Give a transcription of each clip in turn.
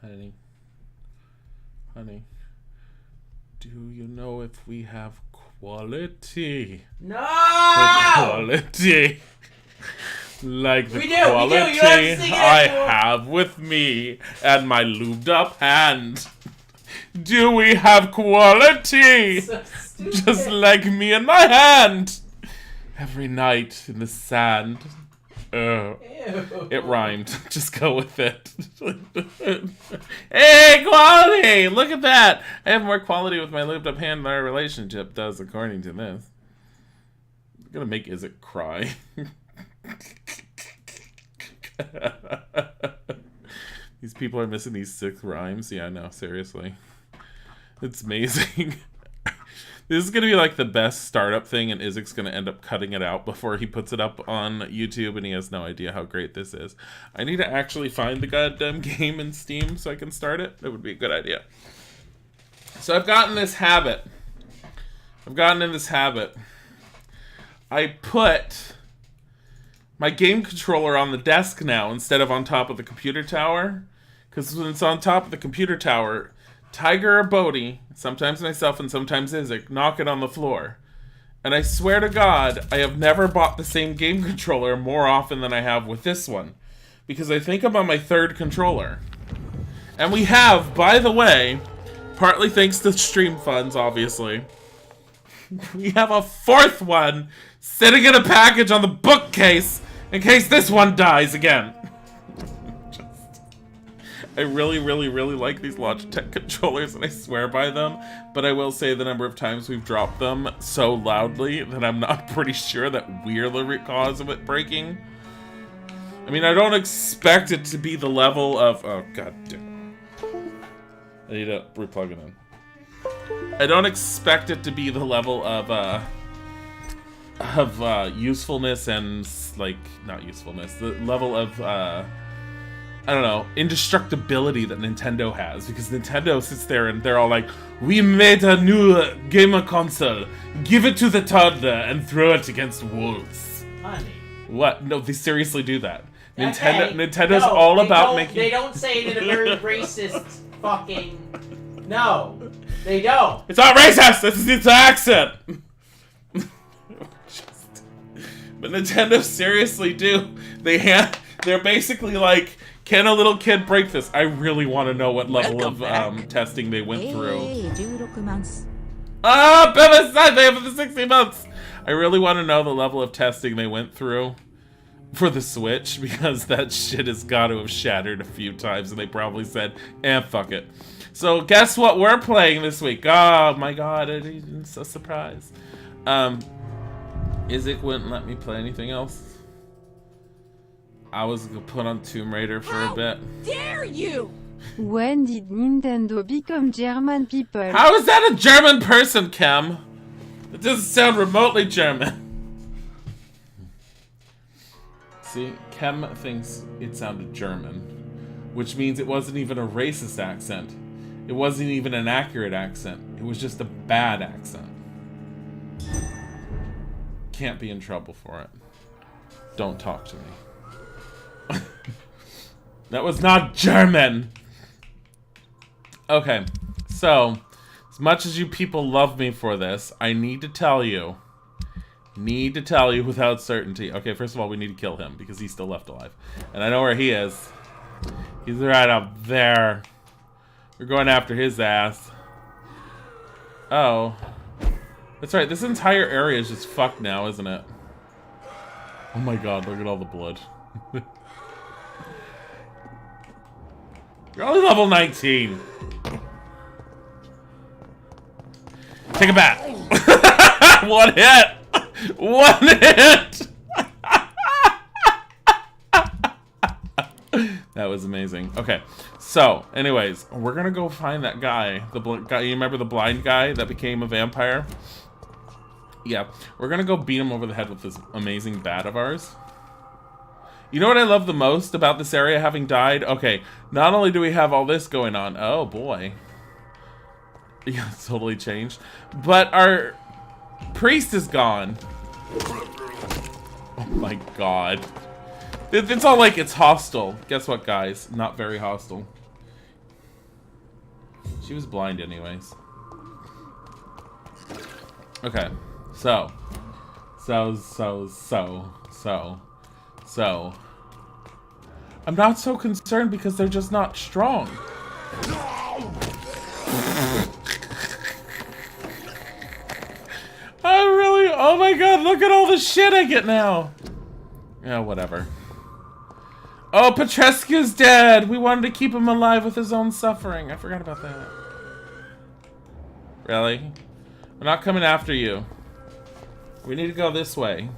Honey. Honey. Do you know if we have quality? No! Quality. Like the we quality do. I have with me and my lubed up hand. Do we have quality? So just like me and my hand. Every night in the sand. Ew. It rhymed. Just go with it. Hey, quality! Look at that! I have more quality with my lubed up hand than our relationship does, according to this. I'm gonna make Isaac cry. These people are missing these 6 rhymes. Yeah, no, seriously. It's amazing. This is going to be like the best startup thing, and Isaac's going to end up cutting it out before he puts it up on YouTube, and he has no idea how great this is. I need to actually find the goddamn game in Steam so I can start it. That would be a good idea. So I've gotten this habit. I've gotten in this habit. I put my game controller on the desk now instead of on top of the computer tower. Because when it's on top of the computer tower, Tiger or Bodhi, sometimes myself and sometimes Isaac, knock it on the floor. And I swear to God, I have never bought the same game controller more often than I have with this one. Because I think I'm on my 3rd controller. And we have, by the way, partly thanks to stream funds, obviously, we have a 4th one sitting in a package on the bookcase in case this one dies again. I really, really, really like these Logitech controllers, and I swear by them, but I will say the number of times we've dropped them so loudly that I'm not pretty sure that we're the root cause of it breaking. I mean, I don't expect it to be the level of... Oh, god damn. I need to replug it in. I don't expect it to be the level of usefulness and, like, not usefulness, the level of, I don't know, indestructibility that Nintendo has, because Nintendo sits there and they're all like, we made a new gamer console, give it to the toddler and throw it against wolves. Honey. What? No, they seriously do that. Okay. Nintendo's all about making... They don't say it in a very racist fucking... No, they don't. It's not racist! It's an accent! But Nintendo seriously do. They're basically like... Can a little kid break this? I really want to know what level of testing they went through. Ah, Beba said they have the 60 months! I really want to know the level of testing they went through for the Switch, because that shit has got to have shattered a few times, and they probably said, fuck it. So guess what we're playing this week? Oh my god, I'm so surprised. Isaac wouldn't let me play anything else. I was gonna put on Tomb Raider for a bit. How dare you! When did Nintendo become German people? How is that a German person, Kem? It doesn't sound remotely German. See, Kem thinks it sounded German, which means it wasn't even a racist accent. It wasn't even an accurate accent. It was just a bad accent. Can't be in trouble for it. Don't talk to me. That was not German! Okay, so, as much as you people love me for this, I need to tell you without certainty. Okay, first of all, we need to kill him, because he's still left alive. And I know where he is. He's right up there. We're going after his ass. Oh. That's right, this entire area is just fucked now, isn't it? Oh my god, look at all the blood. You're only level 19. Take a bat. One hit. One hit. That was amazing. Okay, so, anyways, we're gonna go find that guy. The guy. You remember the blind guy that became a vampire? Yeah, we're gonna go beat him over the head with this amazing bat of ours. You know what I love the most about this area having died? Okay, not only do we have all this going on, oh boy. Yeah, it's totally changed. But our priest is gone. Oh my god. It's all like it's hostile. Guess what, guys? Not very hostile. She was blind anyways. Okay. So. I'm not so concerned because they're just not strong. Oh my god, look at all the shit I get now. Yeah, whatever. Oh, Petrescu's dead. We wanted to keep him alive with his own suffering. I forgot about that. Really? We're not coming after you. We need to go this way.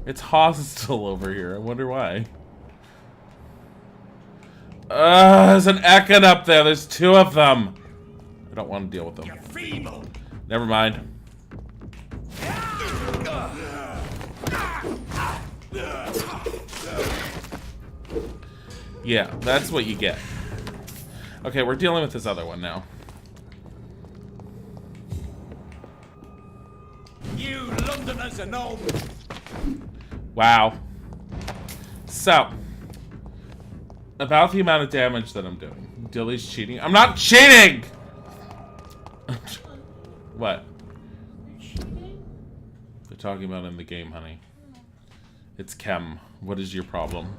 It's hostile over here. I wonder why. There's an Ekon up there. There's 2 of them. I don't want to deal with them. Never mind. Yeah, that's what you get. Okay, we're dealing with this other one now. You Londoners are no. Wow. So, about the amount of damage that I'm doing. Dilly's cheating. I'm not cheating! What? They're talking about in the game, honey. It's Chem. What is your problem?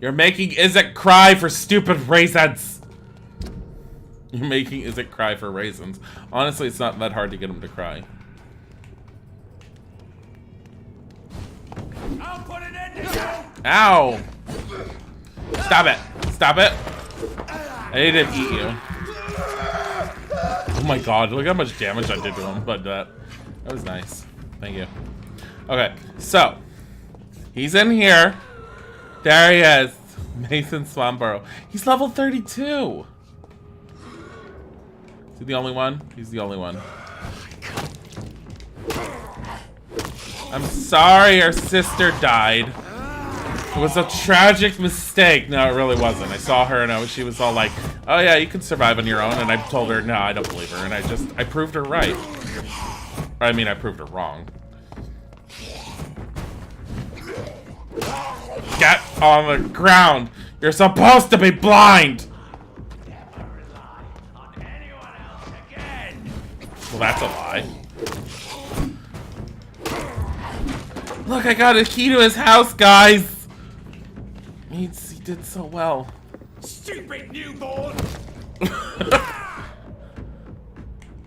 You're making Isaac cry for stupid raisins! You're making Isaac cry for raisins. Honestly, it's not that hard to get him to cry. I'll put an end to you. Ow! Stop it! Stop it! I need to eat you. Oh my god, look how much damage I did to him, but that was nice. Thank you. Okay, so he's in here. There he is. Mason Swanborough. He's level 32. Is he the only one? He's the only one. I'm sorry our sister died. It was a tragic mistake. No, it really wasn't. I saw her and she was all like, oh yeah, you can survive on your own. And I told her, no, I don't believe her. And I proved her right. I mean, I proved her wrong. Get on the ground. You're supposed to be blind. Never rely on anyone else again. Well, that's a lie. Look, I got a key to his house, guys. He did so well. Stupid newborn.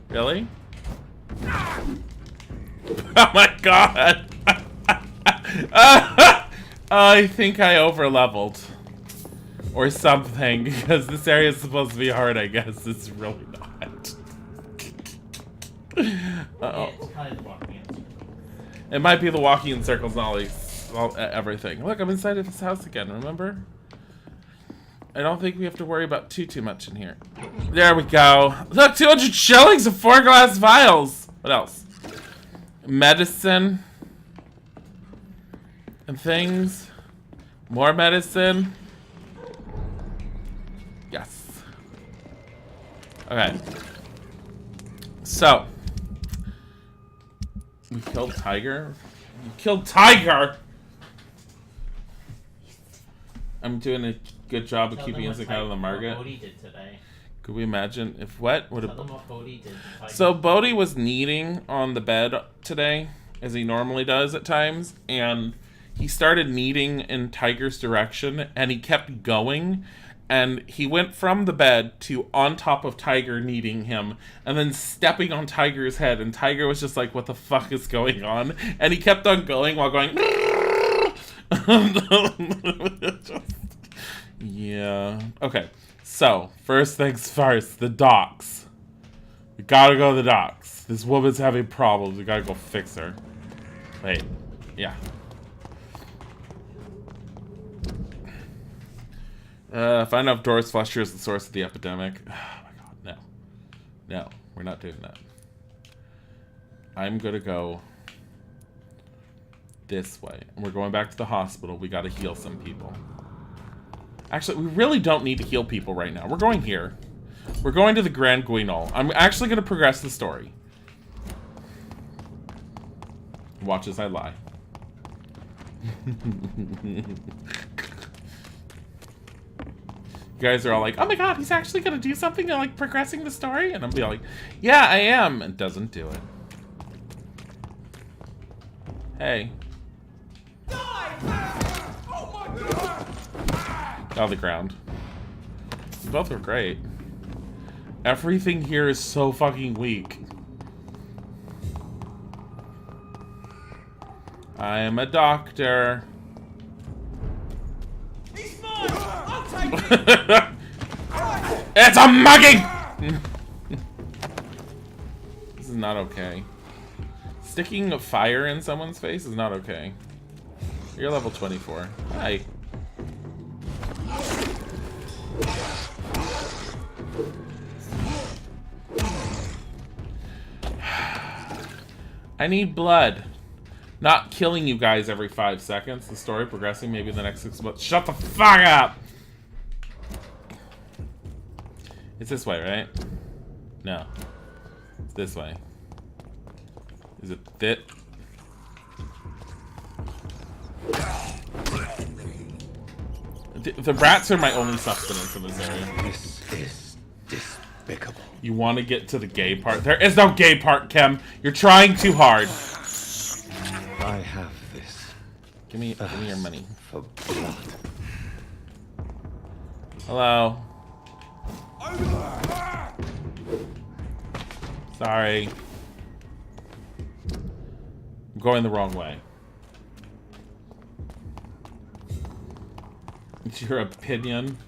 Really? Oh my god. I think I overleveled. Or something, because this area is supposed to be hard, I guess. It's really not. Uh-oh. It's kind of walking in circles. It might be the walking in circles and all everything. Look, I'm inside of this house again, remember? I don't think we have to worry about too much in here. There we go. Look, 200 shillings and 4 glass vials. What else? Medicine. And things. More medicine. Yes. Okay. So. We killed Tiger. You killed Tiger! I'm doing a good job of keeping Isaac out of the market. Bodhi did today. Could we imagine if what would Tell them what Bodhi did. So Bodhi was kneading on the bed today, as he normally does at times, and he started kneading in Tiger's direction, and he kept going, and he went from the bed to on top of Tiger kneading him, and then stepping on Tiger's head, and Tiger was just like, what the fuck is going on? And he kept on going while going yeah. Okay, so first things first, the docks. We gotta go to the docks. This woman's having problems. We gotta go fix her. Wait, yeah. Find out if Doris Fletcher is the source of the epidemic. Oh my god, no. No, we're not doing that. I'm gonna go this way. We're going back to the hospital. We gotta heal some people. Actually, we really don't need to heal people right now. We're going here. We're going to the Grand Guignol. I'm actually gonna progress the story. Watch as I lie. guys are all like, oh my god, he's actually gonna do something to like progressing the story? And I'm be like, yeah, I am, and doesn't do it. Hey. Oh, the ground. You both were great. Everything here is so fucking weak. I am a doctor. He's mine! I'll take it! It's a mugging! This is not okay. Sticking a fire in someone's face is not okay. You're level 24. Hi. I need blood. Not killing you guys every 5 seconds. The story progressing maybe in the next 6 months. Shut the fuck up! It's this way, right? No. It's this way. Is it that? The rats are my only sustenance in this area. This is despicable. You want to get to the gay part? There is no gay part, Kem. You're trying too hard. I have this. Give me your money. For blood. Hello. Sorry. I'm going the wrong way. It's your opinion.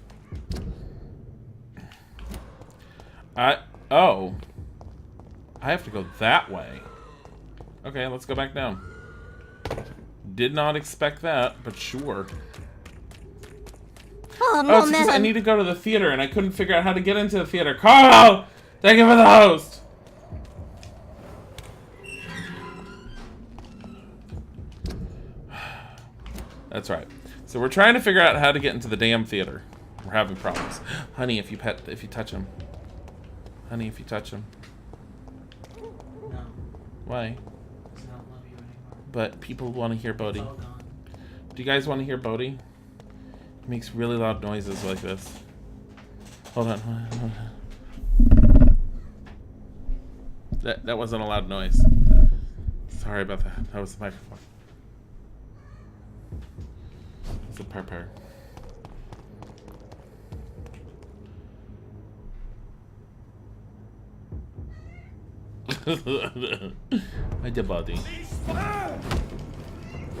Oh. I have to go that way. Okay, let's go back down. Did not expect that, but sure. Oh, it's because I need to go to the theater and I couldn't figure out how to get into the theater. Carl! Thank you for the host! That's right. So we're trying to figure out how to get into the damn theater. We're having problems. Honey, if you touch him. Honey, if you touch him. No. Why? Does not love you anymore. But people want to hear Bodhi. It's all gone. Do you guys want to hear Bodhi? He makes really loud noises like this. Hold on. That wasn't a loud noise. Sorry about that. That was the microphone. It's a purr. I did Bodhi.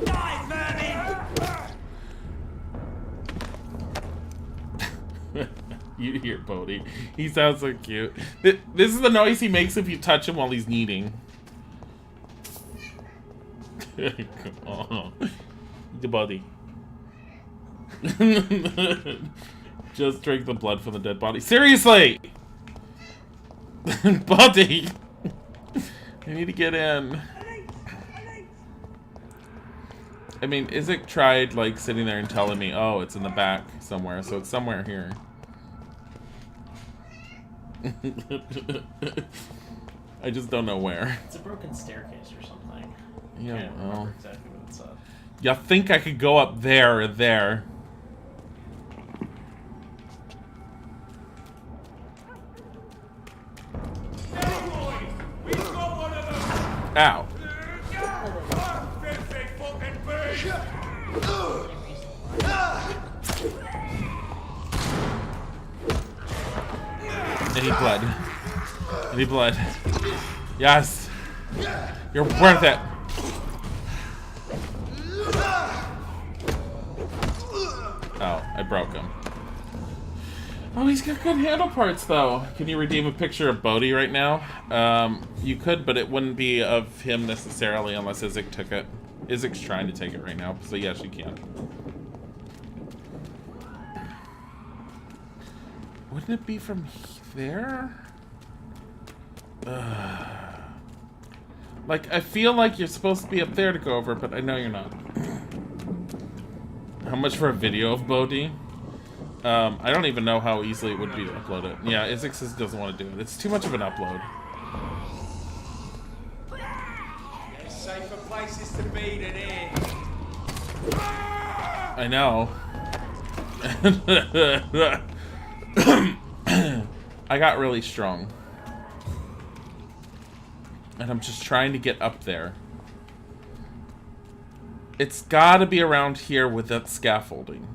Die, vermin! You hear Bodhi. He sounds so cute. This is the noise he makes if you touch him while he's kneading. Oh. The body. Just drink the blood from the dead body. Seriously! Body! I need to get in. I mean, Isaac tried, like, sitting there and telling me, oh, it's in the back somewhere, so it's somewhere here. I just don't know where. It's a broken staircase or something. Yeah, I can't well. remember exactly what it said. You think I could go up there or there? Ow. I need blood. I need blood. Yes. You're worth it. Oh, I broke him. Oh, he's got good handle parts, though. Can you redeem a picture of Bodhi right now? You could, but it wouldn't be of him necessarily unless Isaac took it. Isaac's trying to take it right now, so yes, you can. Wouldn't it be from there? Like, I feel like you're supposed to be up there to go over, but I know you're not. How much for a video of Bodhi? I don't even know how easily it would be to upload it. Yeah, Isaac says he doesn't want to do it. It's too much of an upload. There's safer places to be than here. I know. I got really strong. And I'm just trying to get up there. It's gotta be around here with that scaffolding.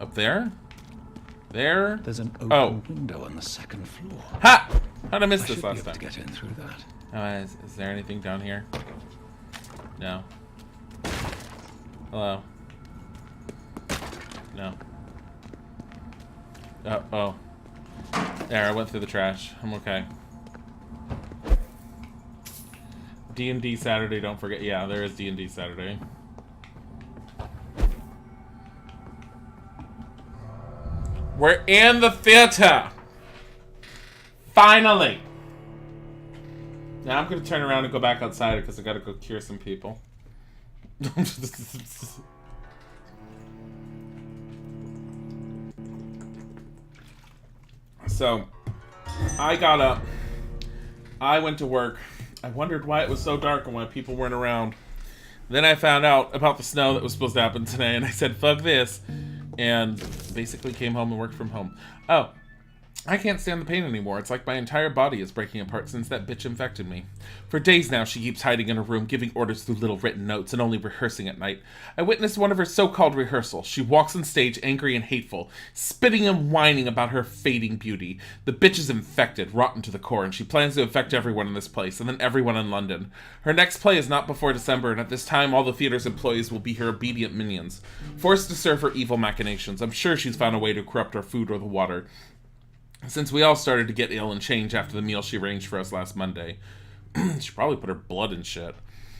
Up there? There? There's an open window on the second floor. Ha! How'd I miss I this should be last able time? to get in through that. Is there anything down here? No. Hello? No. Oh. There, I went through the trash. I'm okay. D&D Saturday, don't forget. Yeah, there is D&D Saturday. We're in the theater! Finally! Now I'm gonna turn around and go back outside because I gotta go cure some people. So, I got up. I went to work. I wondered why it was so dark and why people weren't around. Then I found out about the snow that was supposed to happen today, and I said, fuck this. And basically came home and worked from home. Oh, I can't stand the pain anymore. It's like my entire body is breaking apart since that bitch infected me. For days now, she keeps hiding in her room, giving orders through little written notes, and only rehearsing at night. I witnessed one of her so-called rehearsals. She walks on stage angry and hateful, spitting and whining about her fading beauty. The bitch is infected, rotten to the core, and she plans to infect everyone in this place, and then everyone in London. Her next play is not before December, and at this time, all the theater's employees will be her obedient minions, forced to serve her evil machinations. I'm sure she's found a way to corrupt our food or the water, since we all started to get ill and change after the meal she arranged for us last Monday. She probably put her blood in shit.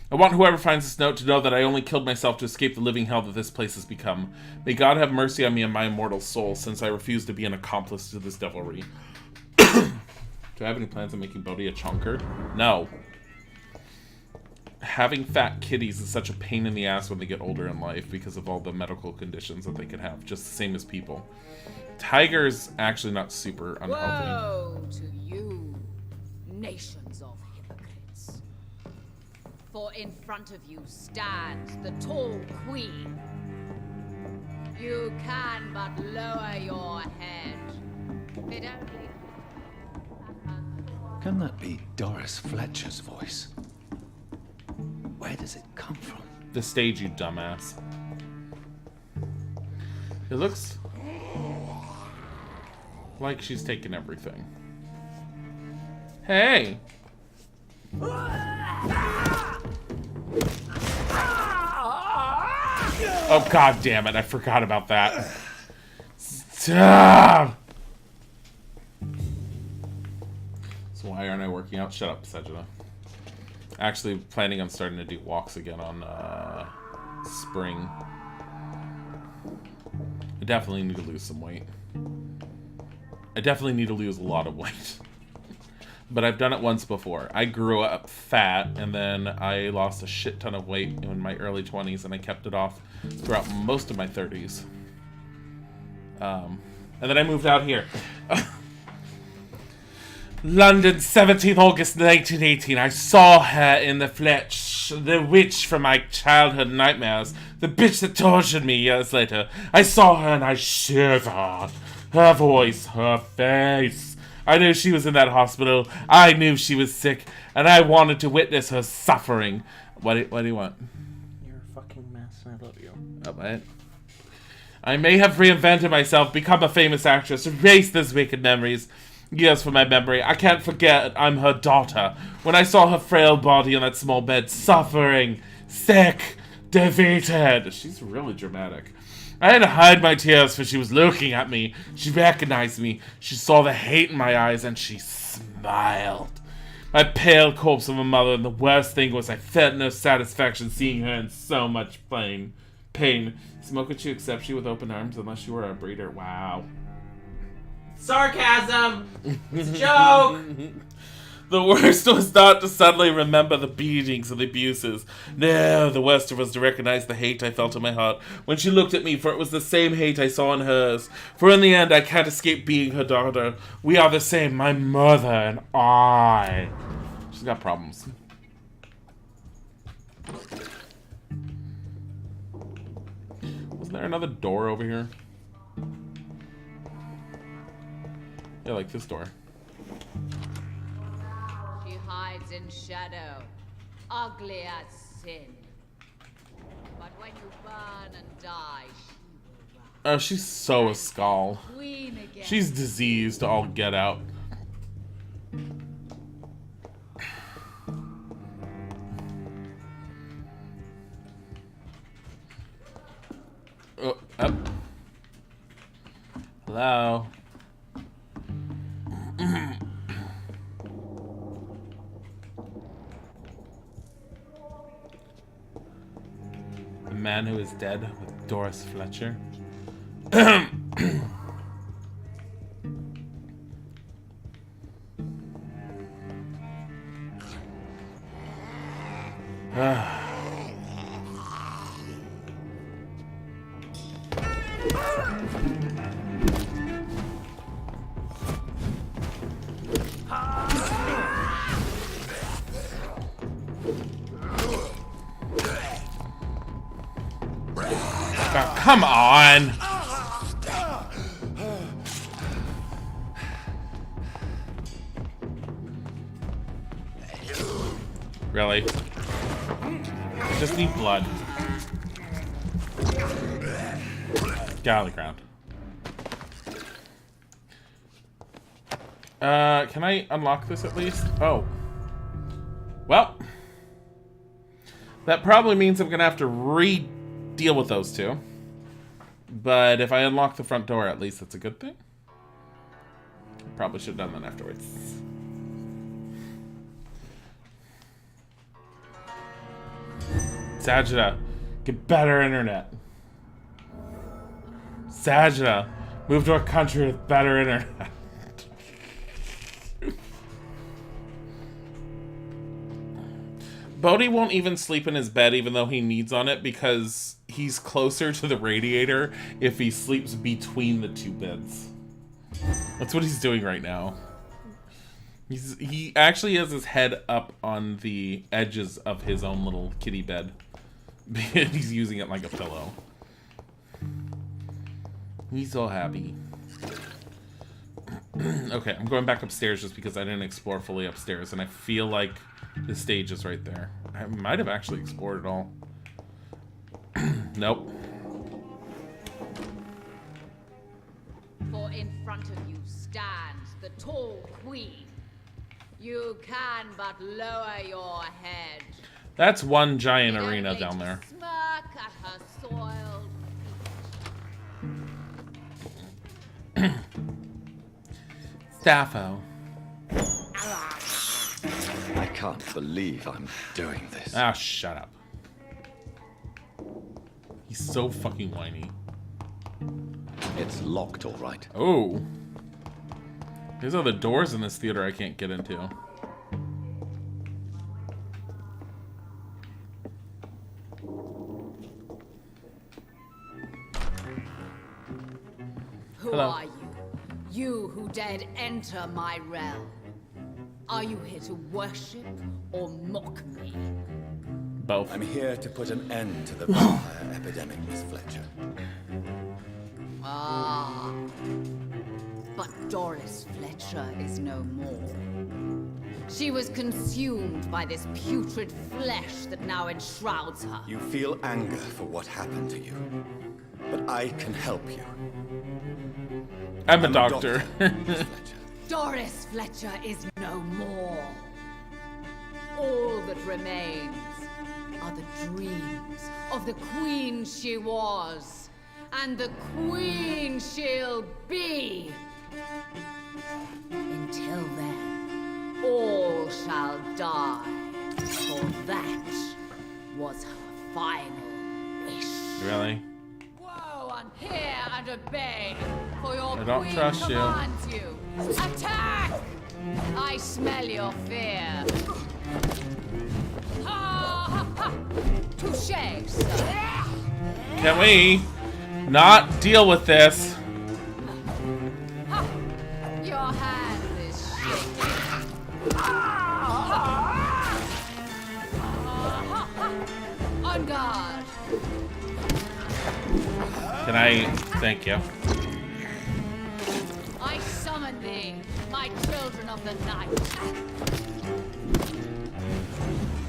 I want whoever finds this note to know that I only killed myself to escape the living hell that this place has become. May God have mercy on me and my immortal soul, since I refuse to be an accomplice to this devilry. Do I have any plans on making Bodhi a chonker? No. Having fat kitties is such a pain in the ass when they get older in life because of all the medical conditions that they can have, just the same as people. Tiger's actually not super unhealthy. Woe to you, nations of hypocrites. For in front of you stands the tall queen. You can but lower your head. It only... Can that be Doris Fletcher's voice? Where does it come from? The stage, you dumbass. It looks like she's taken everything. Hey! Oh, god damn it, I forgot about that. Stop! So why aren't I working out? Shut up, Sejana. Actually planning on starting to do walks again on spring. I definitely need to lose some weight. I definitely need to lose a lot of weight. But I've done it once before. I grew up fat, and then I lost a shit ton of weight in my early 20s, and I kept it off throughout most of my 30s. And then I moved out here. London, 17th August 1918. I saw her in the flesh. The witch from my childhood nightmares. The bitch that tortured me years later. I saw her and I shivered. Her voice, her face. I knew she was in that hospital. I knew she was sick. And I wanted to witness her suffering. What do you want? You're a fucking mess. I love you. Oh, what? I may have reinvented myself, become a famous actress, erase those wicked memories. Years from my memory, I can't forget I'm her daughter. When I saw her frail body on that small bed, suffering, sick, defeated. She's really dramatic. I had to hide my tears, for she was looking at me. She recognized me. She saw the hate in my eyes, and she smiled. My pale corpse of a mother, and the worst thing was I felt no satisfaction seeing her in so much pain. Smoke, would you accept you with open arms unless you were a breeder? Wow. Sarcasm! It's a joke! The worst was not to suddenly remember the beatings and the abuses. No, the worst was to recognize the hate I felt in my heart when she looked at me, for it was the same hate I saw in hers. For in the end, I can't escape being her daughter. We are the same, my mother and I. She's got problems. Isn't there another door over here? Yeah, like this door. She hides in shadow, ugly as sin. But when you burn and die, she will rise. Oh, she's so a skull. Queen again. She's diseased, all get out. Oh, up. Hello. The Man Who Is Dead with Doris Fletcher. God, come on! Really? Just need blood. Get out of the ground. Can I unlock this at least? Oh. Well. That probably means I'm gonna have to deal with those two. But if I unlock the front door, at least that's a good thing. Probably should have done that afterwards. Sajida, get better internet. Sajida, move to a country with better internet. Bodhi won't even sleep in his bed even though he needs on it because he's closer to the radiator if he sleeps between the two beds. That's what he's doing right now. He actually has his head up on the edges of his own little kitty bed. He's using it like a pillow. He's so happy. Okay, I'm going back upstairs just because I didn't explore fully upstairs, and I feel like the stage is right there. I might have actually explored it all. Nope. For in front of you stands the tall queen. You can but lower your head. That's one giant Only arena down to there. Smirk at her soiled Staffo. I can't believe I'm doing this. Ah, shut up. He's so fucking whiny. It's locked, all right. Oh. There's other doors in this theater I can't get into. Who Hello. are you? You who dared enter my realm. Are you here to worship or mock me? Both. I'm here to put an end to the vampire epidemic, Miss Fletcher. Ah. But Doris Fletcher is no more. She was consumed by this putrid flesh that now enshrouds her. You feel anger for what happened to you, but I can help you. I'm a doctor. Miss Fletcher. Doris Fletcher is no more. All that remains are the dreams of the queen she was, and the queen she'll be. Until then, all shall die, for that was her final wish. Really? Woe and hear and obey, for your I don't queen trust you. commands you. Attack! I smell your fear. Ha ha ha! Touché, sir. Can we not deal with this? Ha! Your hand is shaking. On guard. Can I... Thank you. I summon thee, my children of the night.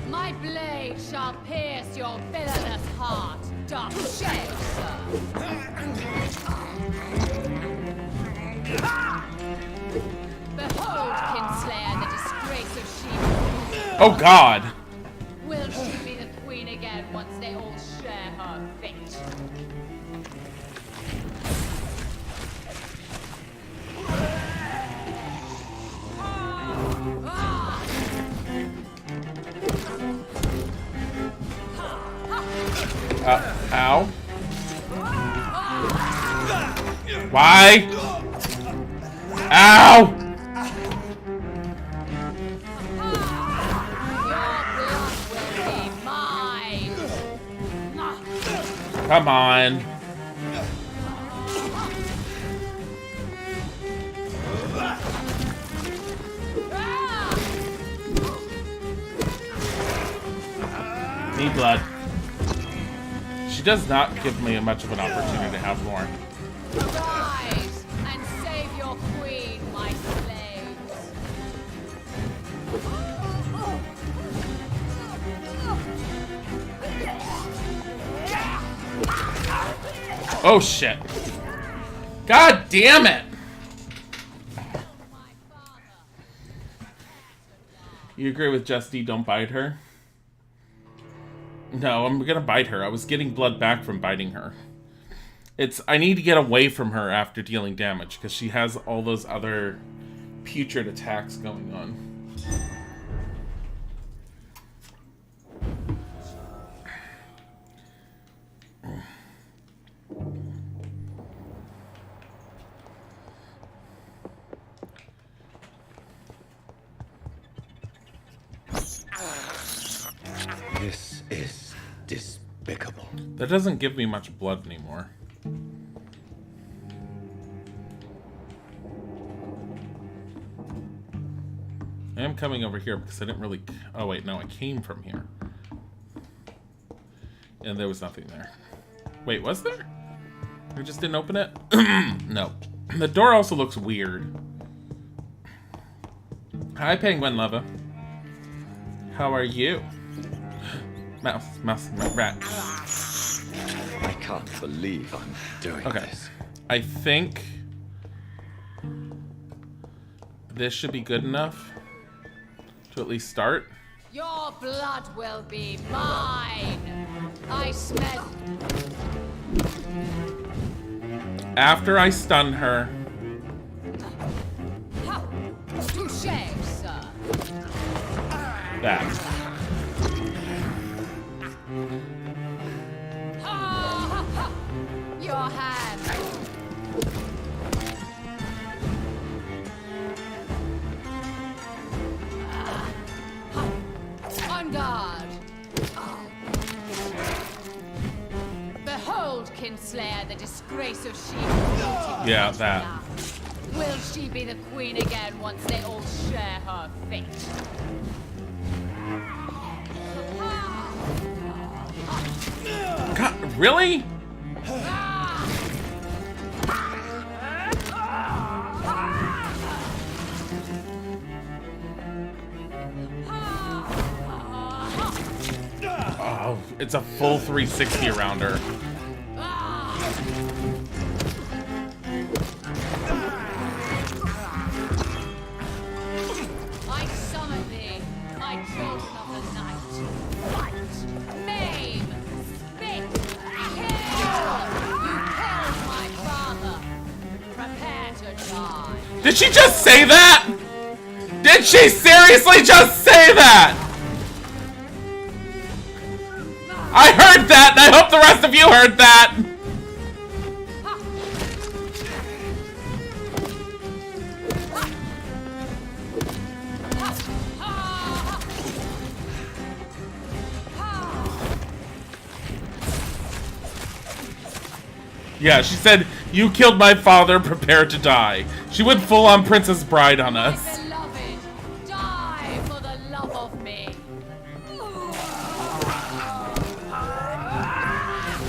My blade shall pierce your villainous heart, dark shade, sir. Behold, Kinslayer, the disgrace of she. Oh, God. Will she be the queen again once they all share her fate? Ow. Why? Ow! Come on. Need blood. She does not give me much of an opportunity to have more. Rise and save your queen, my slaves. Oh shit. God damn it! You agree with Justy, don't bite her? No, I'm gonna bite her. I was getting blood back from biting her. I need to get away from her after dealing damage, because she has all those other putrid attacks going on. This is despicable. That doesn't give me much blood anymore. I am coming over here because I didn't really... Oh, wait, no, I came from here. And there was nothing there. Wait, was there? I just didn't open it? No. The door also looks weird. Hi, Penguin Lover. How are you? Mouse, rat. I can't believe I'm doing this. I think this should be good enough to at least start. Your blood will be mine. I smell. After I stun her. Touché, sir. That. Your hand. On guard. Behold, Kinslayer, the disgrace of she. Yeah, that. Will she be the queen again once they all share her fate? God, really? Oh, it's a full 360 around her. I summon thee, my children of the night. Fight, maim, spit, kill! You killed my father. Prepare to die. Did she just say that? Did she seriously just say that? I heard that, and I hope the rest of you heard that! Yeah, she said, you killed my father, prepare to die. She went full on Princess Bride on us. My beloved, die for the love of me.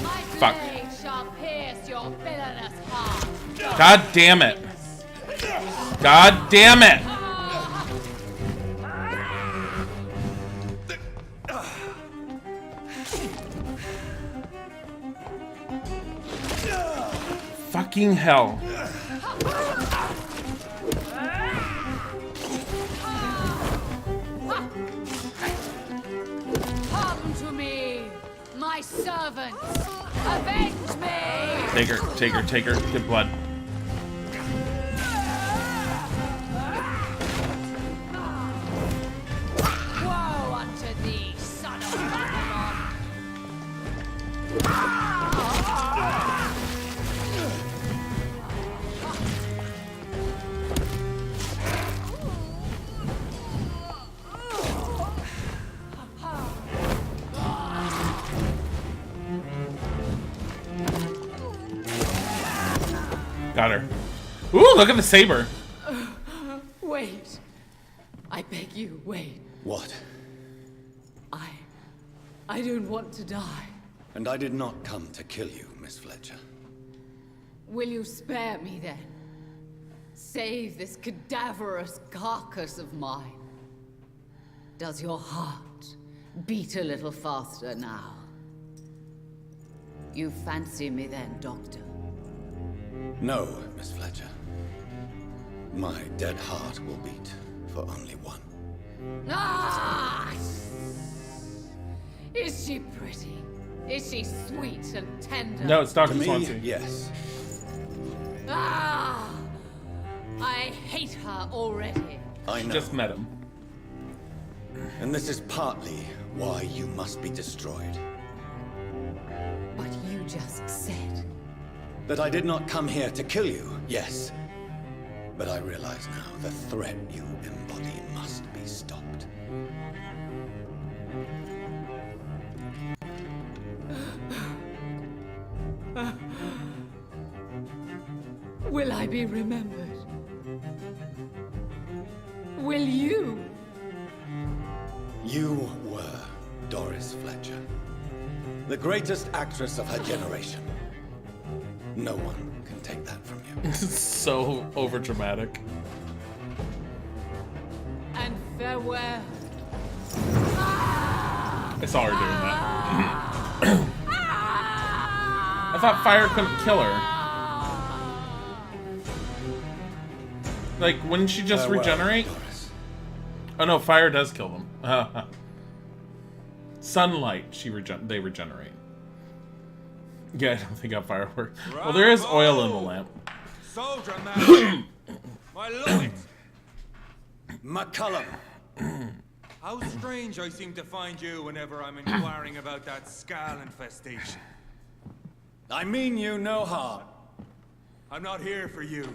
My Fuck. blade shall pierce your Let us part. God damn it. God damn it. Fucking hell. Come to me, my servants. Avenge me. Take her, take her, take her. Get blood. Woe unto thee, son of Babylon. Got her. Ooh, look at the saber. Wait. I beg you, wait. What? I don't want to die. And I did not come to kill you, Miss Fletcher. Will you spare me then? Save this cadaverous carcass of mine. Does your heart beat a little faster now? You fancy me then, Doctor? No, Miss Fletcher. My dead heart will beat for only one. Ah! Is she pretty? Is she sweet and tender? No, it's Dr. To me, Swansea. yes. Ah! I hate her already. I know. Just met him. And this is partly why you must be destroyed. But you just said. That I did not come here to kill you, yes. But I realize now the threat you embody must be stopped. Will I be remembered? Will you? You were Doris Fletcher. The greatest actress of her generation. No one can take that from you. This is so overdramatic. And farewell. I saw her doing that. I thought fire couldn't kill her. Like, wouldn't she just Farewell, regenerate? Doris. Oh no, fire does kill them. Sunlight, they regenerate. Yeah, I don't think on fireworks. Well, there is oil in the lamp. So dramatic. I love it. McCullum. How strange I seem to find you whenever I'm inquiring about that skull infestation. I mean you no harm. I'm not here for you.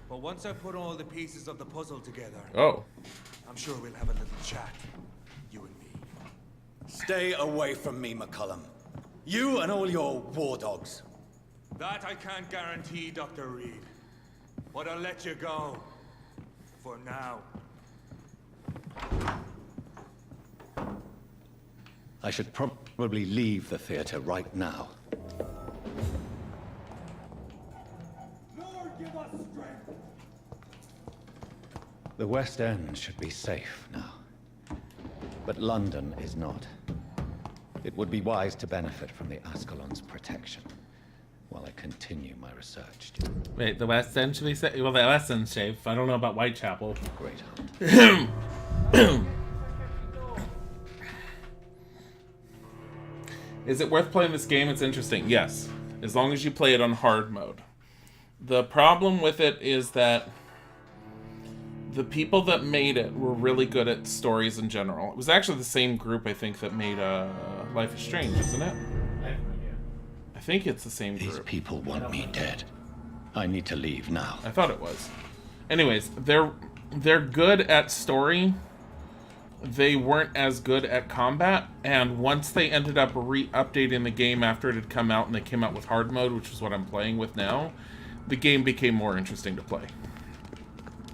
But once I put all the pieces of the puzzle together, Oh. I'm sure we'll have a little chat. You and me. Stay away from me, McCullum. You and all your war dogs. That I can't guarantee, Dr. Reed. But I'll let you go. For now. I should probably leave the theater right now. Lord, give us strength. The West End should be safe now. But London is not. It would be wise to benefit from the Ascalon's protection while I continue my research. Wait, the West End should be safe? Well, the West End's safe. I don't know about Whitechapel. Great hunt. Is it worth playing this game? It's interesting. Yes. As long as you play it on hard mode. The problem with it is that the people that made it were really good at stories in general. It was actually the same group, I think, that made Life is Strange, isn't it? I think it's the same group. These people want me dead. I need to leave now. I thought it was. Anyways, they're good at story. They weren't as good at combat, and once they ended up updating the game after it had come out, and they came out with hard mode, which is what I'm playing with now, the game became more interesting to play.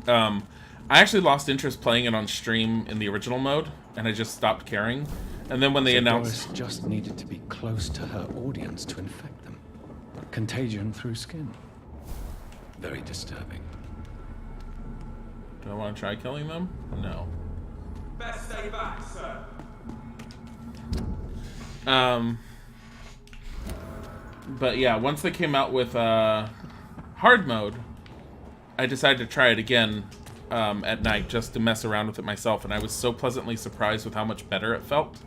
I actually lost interest playing it on stream in the original mode, and I just stopped caring. And then when they announced... Doris just needed to be close to her audience to infect them. Contagion through skin. Very disturbing. Do I want to try killing them? No. Best stay back, sir. But yeah, once they came out with hard mode, I decided to try it again at night just to mess around with it myself, and I was so pleasantly surprised with how much better it felt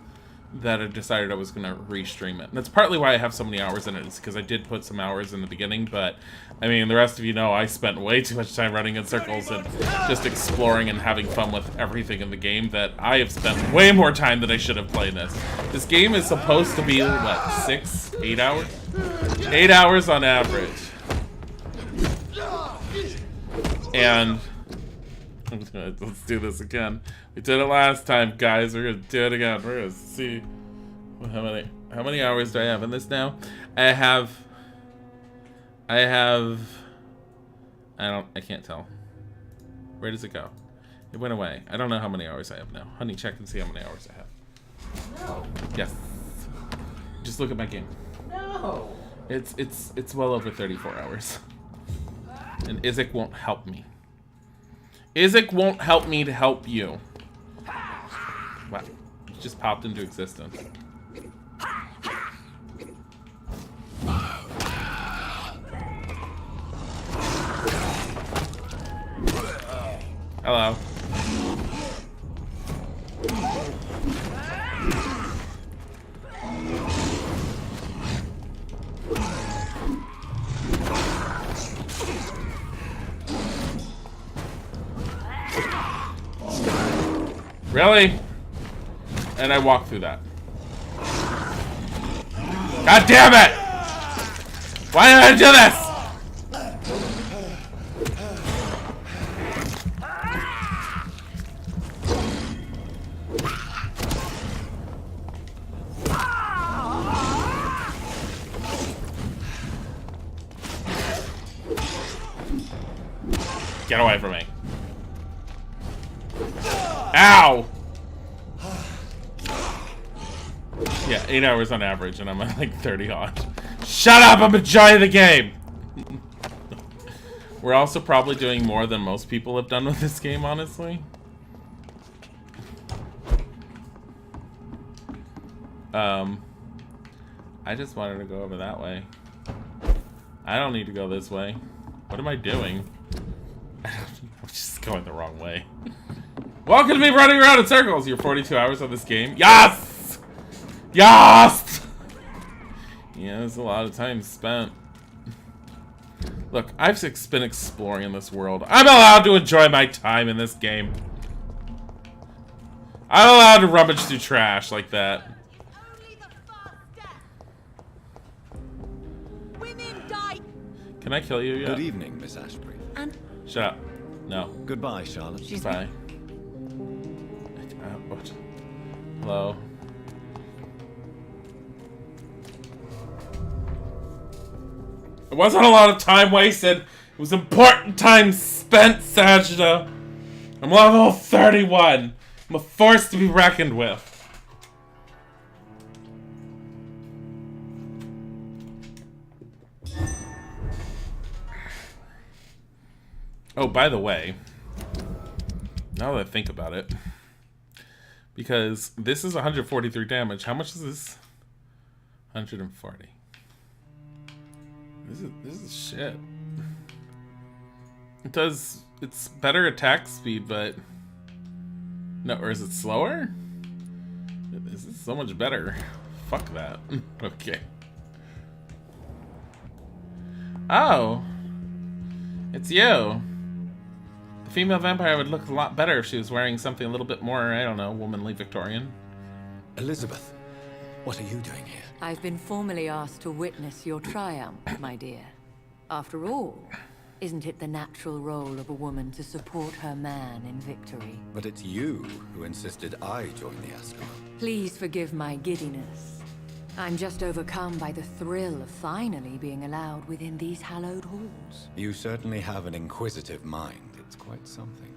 that I decided I was going to restream it. And that's partly why I have so many hours in it, is because I did put some hours in the beginning, but I mean, the rest of you know I spent way too much time running in circles and just exploring and having fun with everything in the game, that I have spent way more time than I should have playing this. This game is supposed to be, what, 6, 8 hours? 8 hours on average. And let's do this again. We did it last time, guys. We're gonna do it again. We're gonna see how many hours do I have in this now. I can't tell. Where does it go? It went away. I don't know how many hours I have now. Honey, check and see how many hours I have. No. Yes. Just look at my game. No. It's well over 34 hours. And Isaac won't help me. Isaac won't help me to help you. Wow. It just popped into existence. Hello. Really? And I walked through that. God damn it! Why did I do this? Get away from me. Ow! Yeah, 8 hours on average, and I'm at like 30 odd. Shut up! I'm enjoying the game! We're also probably doing more than most people have done with this game, honestly. I just wanted to go over that way. I don't need to go this way. What am I doing? I'm just going the wrong way. Welcome to me running around in circles. You're 42 hours on this game. Yes! Yes! Yeah, there's a lot of time spent. Look, I've been exploring this world. I'm allowed to enjoy my time in this game. I'm allowed to rummage through trash like that. Can I kill you yet? Good evening, Miss Ashbury. Shut up. No. Goodbye, Charlotte. Bye. What? Hello. It wasn't a lot of time wasted. It was important time spent, Sajda. I'm level 31. I'm a force to be reckoned with. Oh, by the way, now that I think about it, because this is 143 damage, how much is this? 140. This is shit. It's better attack speed, but no, or is it slower? This is so much better. Fuck that. Okay. Oh, it's you. The female vampire would look a lot better if she was wearing something a little bit more, I don't know, womanly Victorian. Elizabeth, what are you doing here? I've been formally asked to witness your triumph, my dear. After all, isn't it the natural role of a woman to support her man in victory? But it's you who insisted I join the Ascalon. Please forgive my giddiness. I'm just overcome by the thrill of finally being allowed within these hallowed halls. You certainly have an inquisitive mind. It's quite something.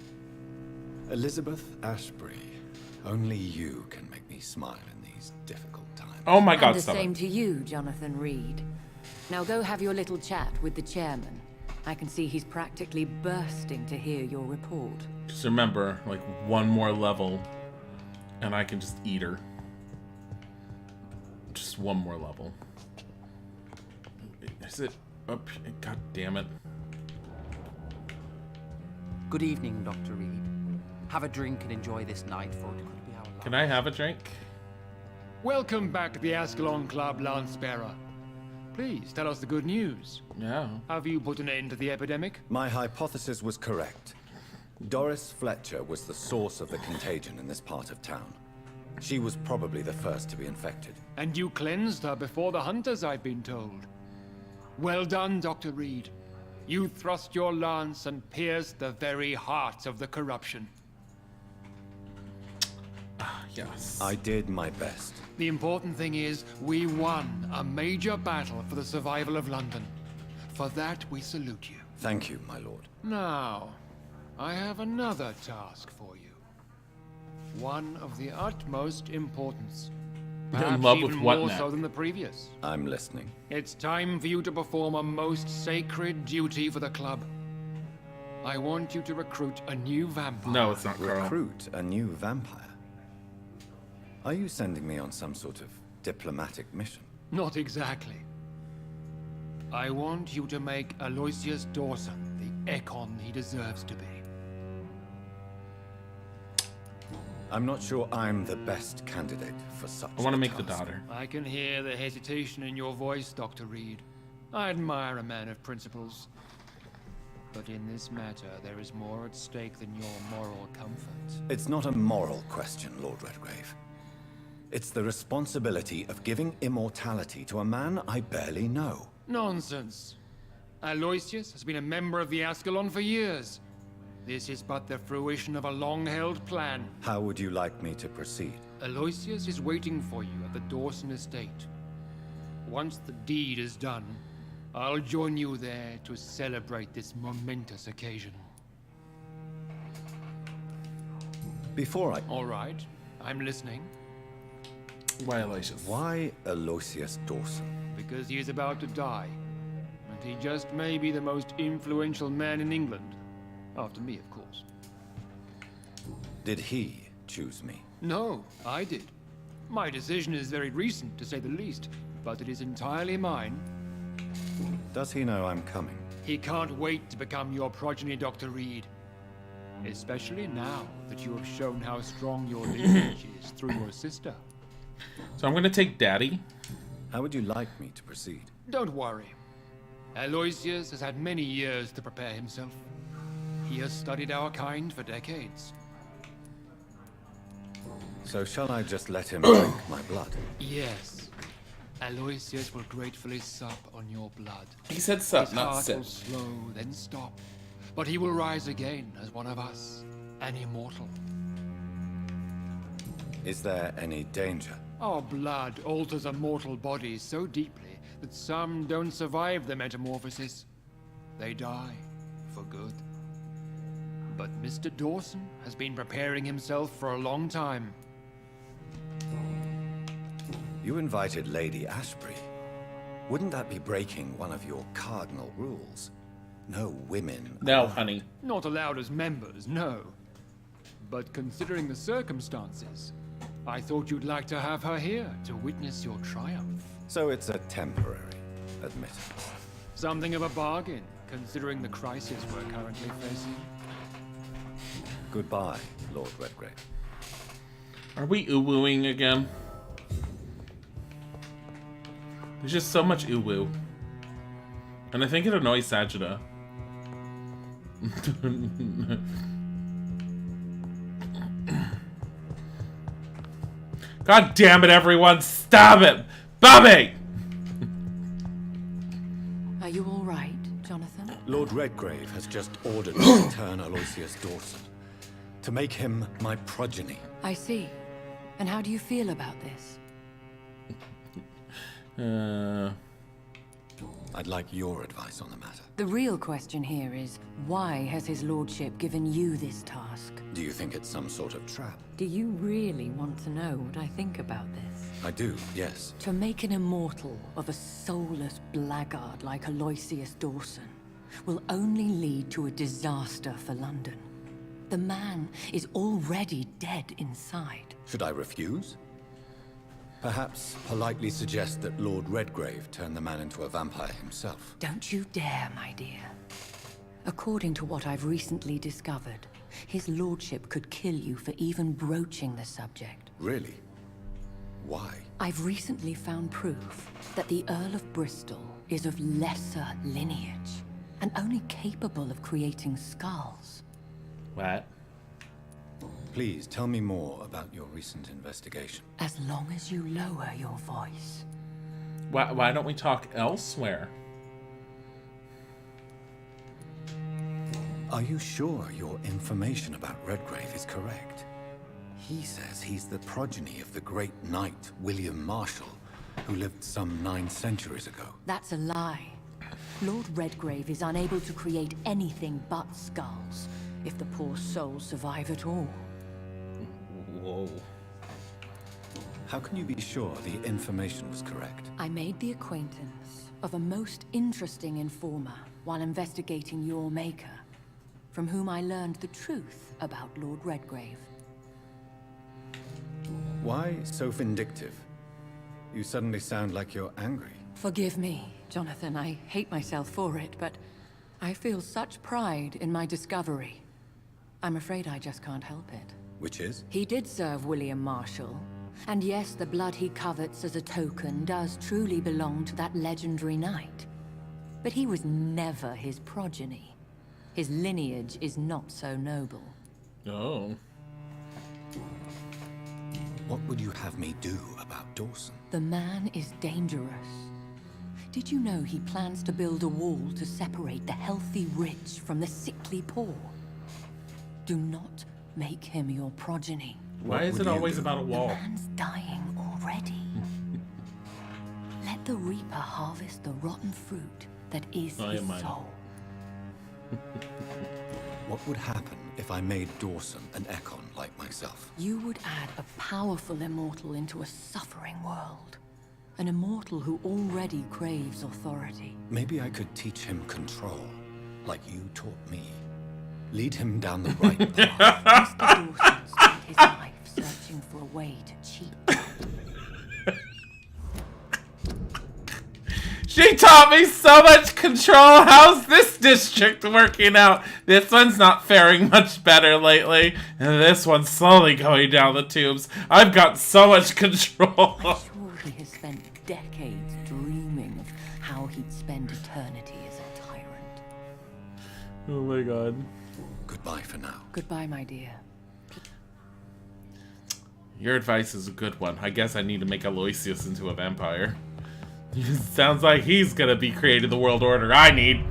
Elizabeth Ashbury, only you can make me smile in these difficult times. Oh my God, and the stop same it. to you, Jonathan Reed. Now go have your little chat with the chairman. I can see he's practically bursting to hear your report. Just remember, like, one more level, and I can just eat her. Just one more level. Is it up? God damn it. Good evening, Dr. Reed. Have a drink and enjoy this night, for it could be our last. Can I have a drink? Welcome back to the Ascalon Club, Lance-Bearer. Please, tell us the good news. Yeah. Have you put an end to the epidemic? My hypothesis was correct. Doris Fletcher was the source of the contagion in this part of town. She was probably the first to be infected. And you cleansed her before the hunters, I've been told. Well done, Dr. Reed. You thrust your lance and pierced the very heart of the corruption. Yes. I did my best. The important thing is, we won a major battle for the survival of London. For that, we salute you. Thank you, my lord. Now, I have another task for you. One of the utmost importance. Perhaps in love even with what more now? so than the previous. I'm listening. It's time for you to perform a most sacred duty for the club. I want you to recruit a new vampire. No, it's not Carl. Recruit a new vampire? Are you sending me on some sort of diplomatic mission? Not exactly. I want you to make Aloysius Dawson the Ekon he deserves to be. I'm not sure I'm the best candidate for such I want to a make the task. daughter. I can hear the hesitation in your voice, Dr. Reed. I admire a man of principles. But in this matter, there is more at stake than your moral comfort. It's not a moral question, Lord Redgrave. It's the responsibility of giving immortality to a man I barely know. Nonsense. Aloysius has been a member of the Ascalon for years. This is but the fruition of a long-held plan. How would you like me to proceed? Aloysius is waiting for you at the Dawson estate. Once the deed is done, I'll join you there to celebrate this momentous occasion. Before I... All right, I'm listening. Why Aloysius? Why Aloysius Dawson? Because he is about to die. And he just may be the most influential man in England. After me, of course. Did he choose me? No, I did. My decision is very recent, to say the least, but it is entirely mine. Does he know I'm coming? He can't wait to become your progeny, Dr. Reed. Especially now that you have shown how strong your lineage is through your sister. So I'm going to take Daddy. How would you like me to proceed? Don't worry. Aloysius has had many years to prepare himself. He has studied our kind for decades. So shall I just let him drink my blood? Yes. Aloysius will gratefully sup on your blood. He said sup, His not heart sip. will slow, then stop. But he will rise again as one of us, an immortal. Is there any danger? Our blood alters a mortal body so deeply that some don't survive the metamorphosis. They die for good. But Mr. Dawson has been preparing himself for a long time. You invited Lady Ashbury. Wouldn't that be breaking one of your cardinal rules? No women. No, honey. Not allowed as members, no. But considering the circumstances, I thought you'd like to have her here to witness your triumph. So it's a temporary admittance. Something of a bargain, considering the crisis we're currently facing. Goodbye, Lord Redgrave. Are we ooh-wooing again? There's just so much ooh-woo. And I think it annoys Sajida. God damn it, everyone! Stop it! Bobby! Are you all right, Jonathan? Lord Redgrave has just ordered me to turn Aloysius Dawson. To make him my progeny. I see. And how do you feel about this? I'd like your advice on the matter. The real question here is, why has his lordship given you this task? Do you think it's some sort of trap? Do you really want to know what I think about this? I do, yes. To make an immortal of a soulless blackguard like Aloysius Dawson will only lead to a disaster for London. The man is already dead inside. Should I refuse? Perhaps politely suggest that Lord Redgrave turned the man into a vampire himself. Don't you dare, my dear. According to what I've recently discovered, his lordship could kill you for even broaching the subject. Really? Why? I've recently found proof that the Earl of Bristol is of lesser lineage and only capable of creating skulls. What? Please tell me more about your recent investigation. As long as you lower your voice. Why don't we talk elsewhere? Are you sure your information about Redgrave is correct? He says he's the progeny of the great knight William Marshall, who lived some 9 centuries ago. That's a lie. Lord Redgrave is unable to create anything but skulls, if the poor soul survive at all. Whoa. How can you be sure the information was correct? I made the acquaintance of a most interesting informer while investigating your maker, from whom I learned the truth about Lord Redgrave. Why so vindictive? You suddenly sound like you're angry. Forgive me, Jonathan. I hate myself for it, but I feel such pride in my discovery. I'm afraid I just can't help it. Which is? He did serve William Marshall. And yes, the blood he covets as a token does truly belong to that legendary knight. But he was never his progeny. His lineage is not so noble. Oh. What would you have me do about Dawson? The man is dangerous. Did you know he plans to build a wall to separate the healthy rich from the sickly poor? Do not make him your progeny. Why is it always about a wall? The man's dying already. Let the reaper harvest the rotten fruit that is his soul. What would happen if I made Dawson an Ekon like myself? You would add a powerful immortal into a suffering world. An immortal who already craves authority. Maybe I could teach him control, like you taught me. Lead him down the right path. Mr. Dawson spent his life searching for a way to cheat. She taught me so much control. How's this district working out? This one's not faring much better lately. And this one's slowly going down the tubes. I've got so much control. I'm sure he has spent decades dreaming of how he'd spend eternity as a tyrant. Oh my god. Goodbye for now. Goodbye, my dear. Your advice is a good one. I guess I need to make Aloysius into a vampire. Sounds like he's gonna be creating the world order I need.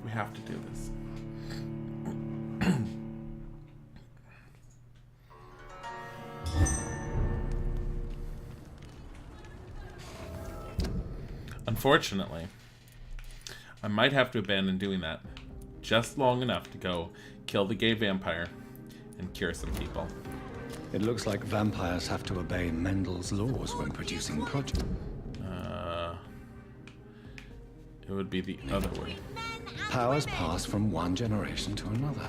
We have to do this. Unfortunately, I might have to abandon doing that just long enough to go kill the gay vampire and cure some people. It looks like vampires have to obey Mendel's laws when producing progeny. It would be the other way. Powers pass from one generation to another.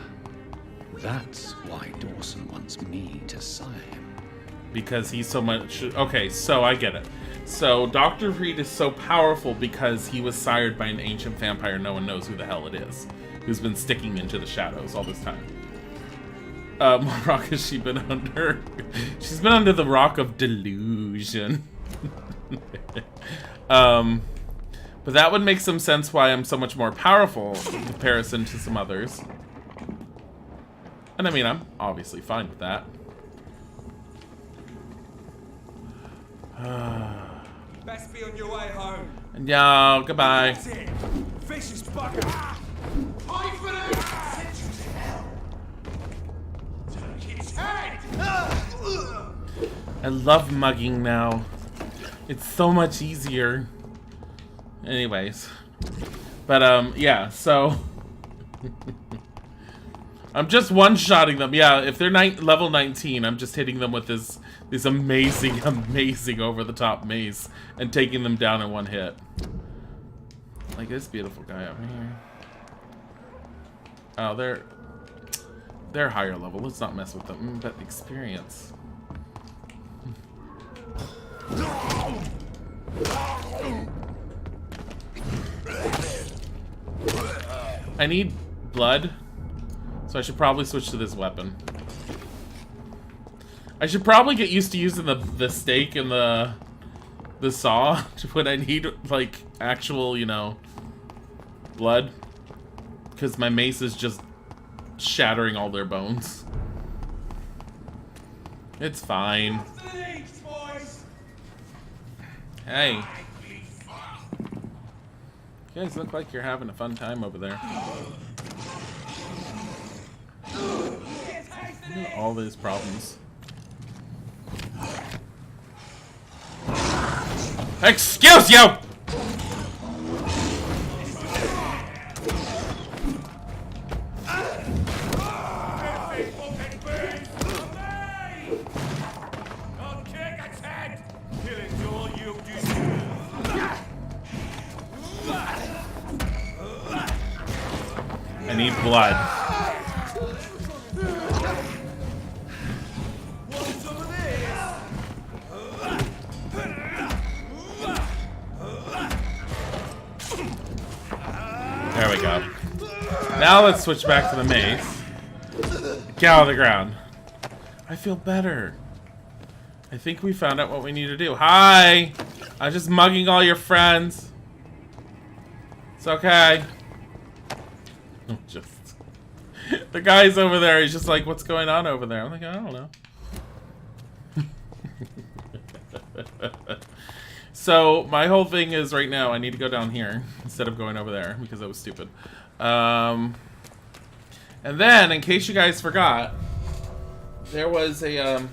That's why Dawson wants me to sire him. Because he's so much... Okay, so I get it. So Dr. Reed is so powerful because he was sired by an ancient vampire no one knows who the hell it is, who's been sticking into the shadows all this time. What rock has she been under? She's been under the rock of delusion. But that would make some sense why I'm so much more powerful in comparison to some others. And I mean, I'm obviously fine with that. Best be on your way home. And yo, goodbye. Vicious bugger. Hide for them! Take his head! I love mugging now. It's so much easier. Anyways. But, yeah, so... I'm just one-shotting them. Yeah, if they're level 19, I'm just hitting them with this amazing, amazing over-the-top mace and taking them down in one hit. Like this beautiful guy over here. Oh, they're higher level. Let's not mess with them. But experience. I need blood. So I should probably switch to this weapon. I should probably get used to using the stake and the saw when I need, like, actual, you know, blood. Because my mace is just shattering all their bones. It's fine. Hey. You guys look like you're having a fun time over there. All these problems. Excuse you! I need blood. There we go. Now let's switch back to the mace. Get out of the ground. I feel better. I think we found out what we need to do. Hi! I'm just mugging all your friends. It's okay. Just... The guy's over there, he's just like, what's going on over there? I'm like, I don't know. So, my whole thing is right now, I need to go down here instead of going over there because that was stupid. And then, in case you guys forgot, there was a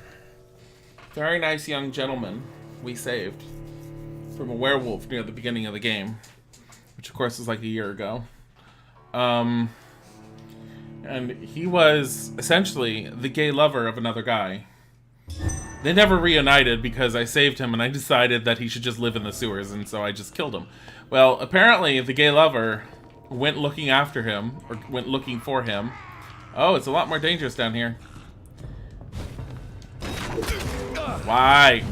very nice young gentleman we saved from a werewolf near the beginning of the game, which of course was like a year ago. And he was essentially the gay lover of another guy. They never reunited because I saved him and I decided that he should just live in the sewers, and so I just killed him. Well, apparently the gay lover went looking after him, or went looking for him. Oh, it's a lot more dangerous down here. Why?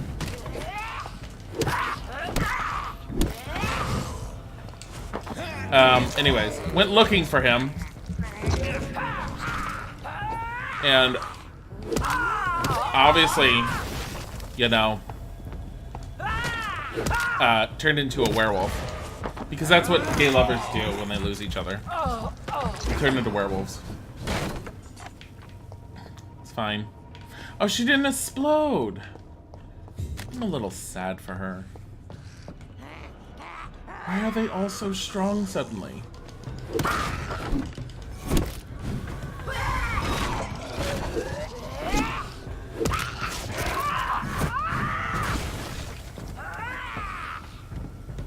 Anyways, went looking for him. And obviously, you know, turned into a werewolf. Because that's what gay lovers do when they lose each other. Turn into werewolves. It's fine. Oh, she didn't explode. I'm a little sad for her. Why are they all so strong suddenly?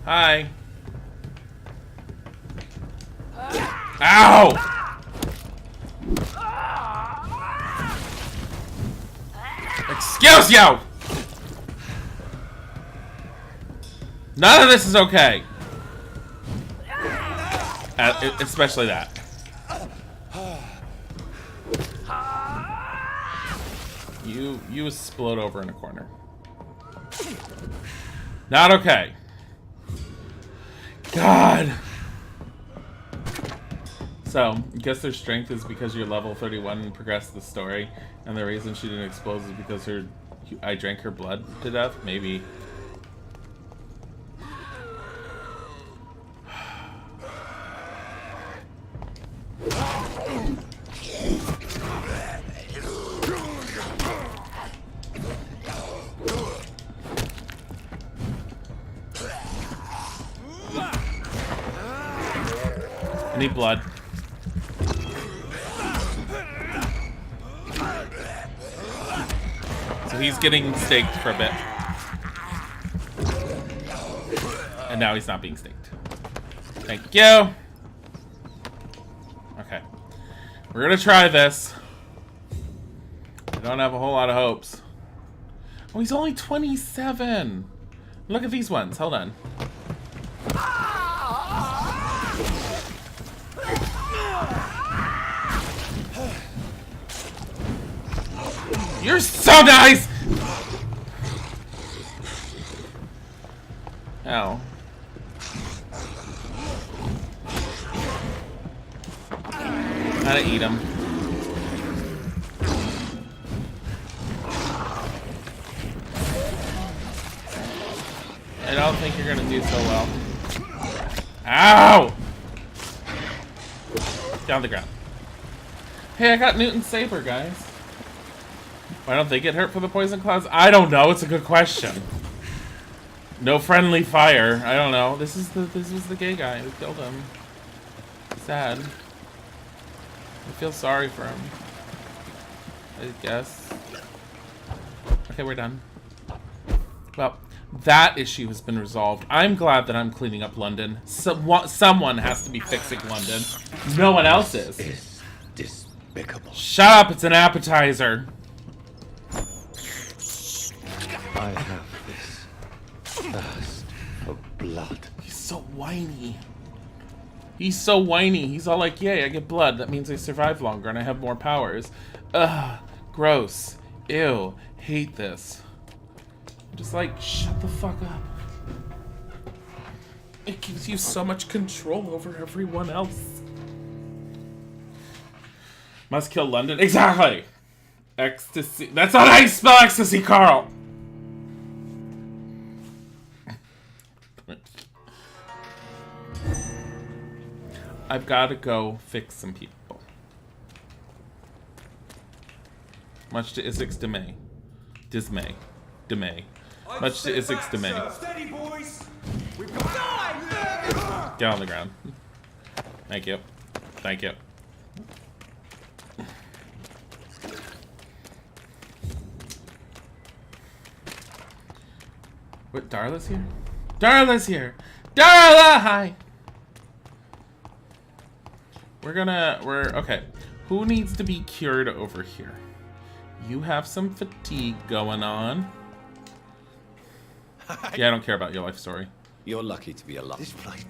Hi. Ow! Excuse you! None of this is okay. Especially that. You explode over in a corner. Not okay. God. So, I guess their strength is because you're level 31 and progressed the story, and the reason she didn't explode is because I drank her blood to death? Maybe. I need blood. So he's getting staked for a bit. And now he's not being staked. Thank you. Okay. We're gonna try this. I don't have a whole lot of hopes. Oh, he's only 27. Look at these ones. Hold on. You're so nice! Ow. Gotta eat him. I don't think you're gonna do so well. Ow! Down the ground. Hey, I got Newton's saber, guys. Why don't they get hurt for the poison clouds? I don't know. It's a good question. No friendly fire. I don't know. This was the gay guy who killed him. Sad. I feel sorry for him. I guess. Okay, we're done. Well, that issue has been resolved. I'm glad that I'm cleaning up London. Someone has to be fixing London. No one else is. Is despicable. Shut up! It's an appetizer. I have this thirst for blood. He's so whiny. He's so whiny. He's all like, yay, I get blood. That means I survive longer and I have more powers. Ugh. Gross. Ew. Hate this. I'm just like, shut the fuck up. It gives you so much control over everyone else. Must kill London. Exactly. Ecstasy. That's not how you spell ecstasy, Carl. I've got to go fix some people. Much to Isaacs' dismay. Much to Isaacs' dismay. Steady, boys. Get on the ground. Thank you. Thank you. What, Darla's here? Darla's here! Darla! Hi! Okay. Who needs to be cured over here? You have some fatigue going on. Yeah, I don't care about your life story. You're lucky to be alive. This place.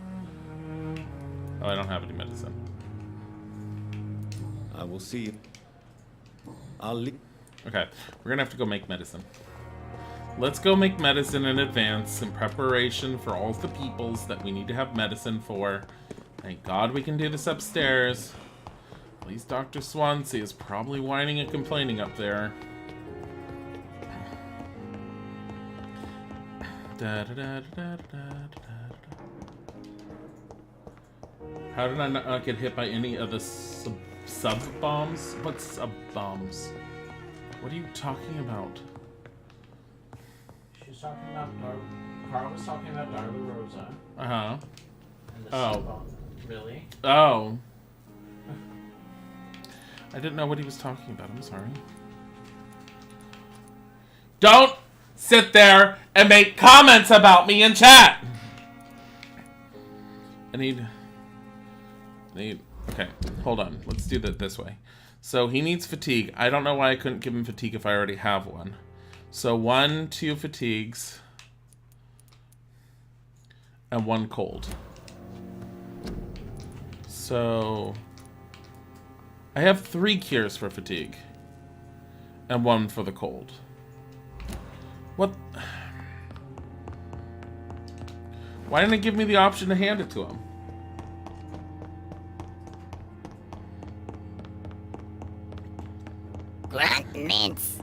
Oh, I don't have any medicine. I will see you. I'll leave. Okay, we're gonna have to go make medicine. Let's go make medicine in advance in preparation for all the peoples that we need to have medicine for. Thank God we can do this upstairs. At least Dr. Swansea is probably whining and complaining up there. How did I not get hit by any of the sub-bombs? What sub-bombs? What are you talking about? She was talking about Carl was talking about Darla Rosa. Uh-huh. And the Oh. sub-bomb. Really? Oh. I didn't know what he was talking about. I'm sorry. Don't sit there and make comments about me in chat! I need... Okay, hold on. Let's do that this way. So he needs fatigue. I don't know why I couldn't give him fatigue if I already have one. So 1, 2 fatigues. And 1 cold. So I have 3 cures for fatigue. And 1 for the cold. What? Why didn't it give me the option to hand it to him? Black mints.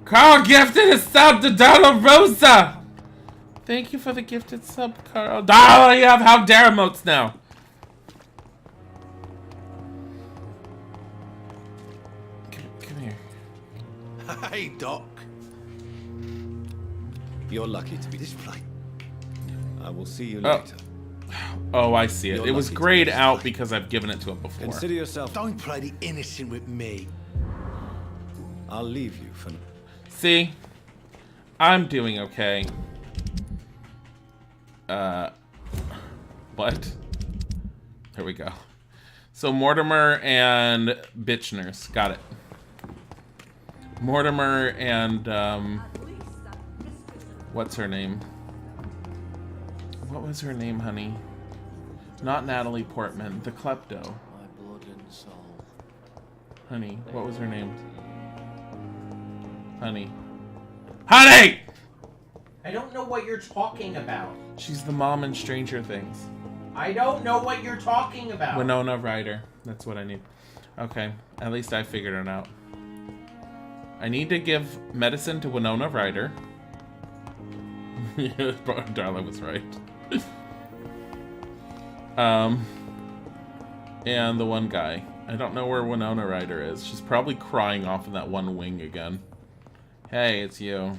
Carl gifted a sub to Darla Rosa! Thank you for the gifted sub, Carl. Darla, you have how dare emotes now. Come here. Hey, Doc. You're lucky to be This place. I will see you later. Oh, I see it. You're It was lucky to grayed be out fine. because I've given it to him before. Consider yourself. Don't play the innocent with me. I'll leave you for. See? I'm doing okay. What? There we go. So Mortimer and Bitch Nurse. Got it. Mortimer and, what's her name? What was her name, honey? Not Natalie Portman. The Klepto. My blood and soul. Honey, what was her name? Honey. Honey! I don't know what you're talking about. She's the mom in Stranger Things. I don't know what you're talking about. Winona Ryder. That's what I need. Okay, at least I figured it out. I need to give medicine to Winona Ryder. Darla was right. And the one guy. I don't know where Winona Ryder is. She's probably crying off in that one wing again. Hey, it's you.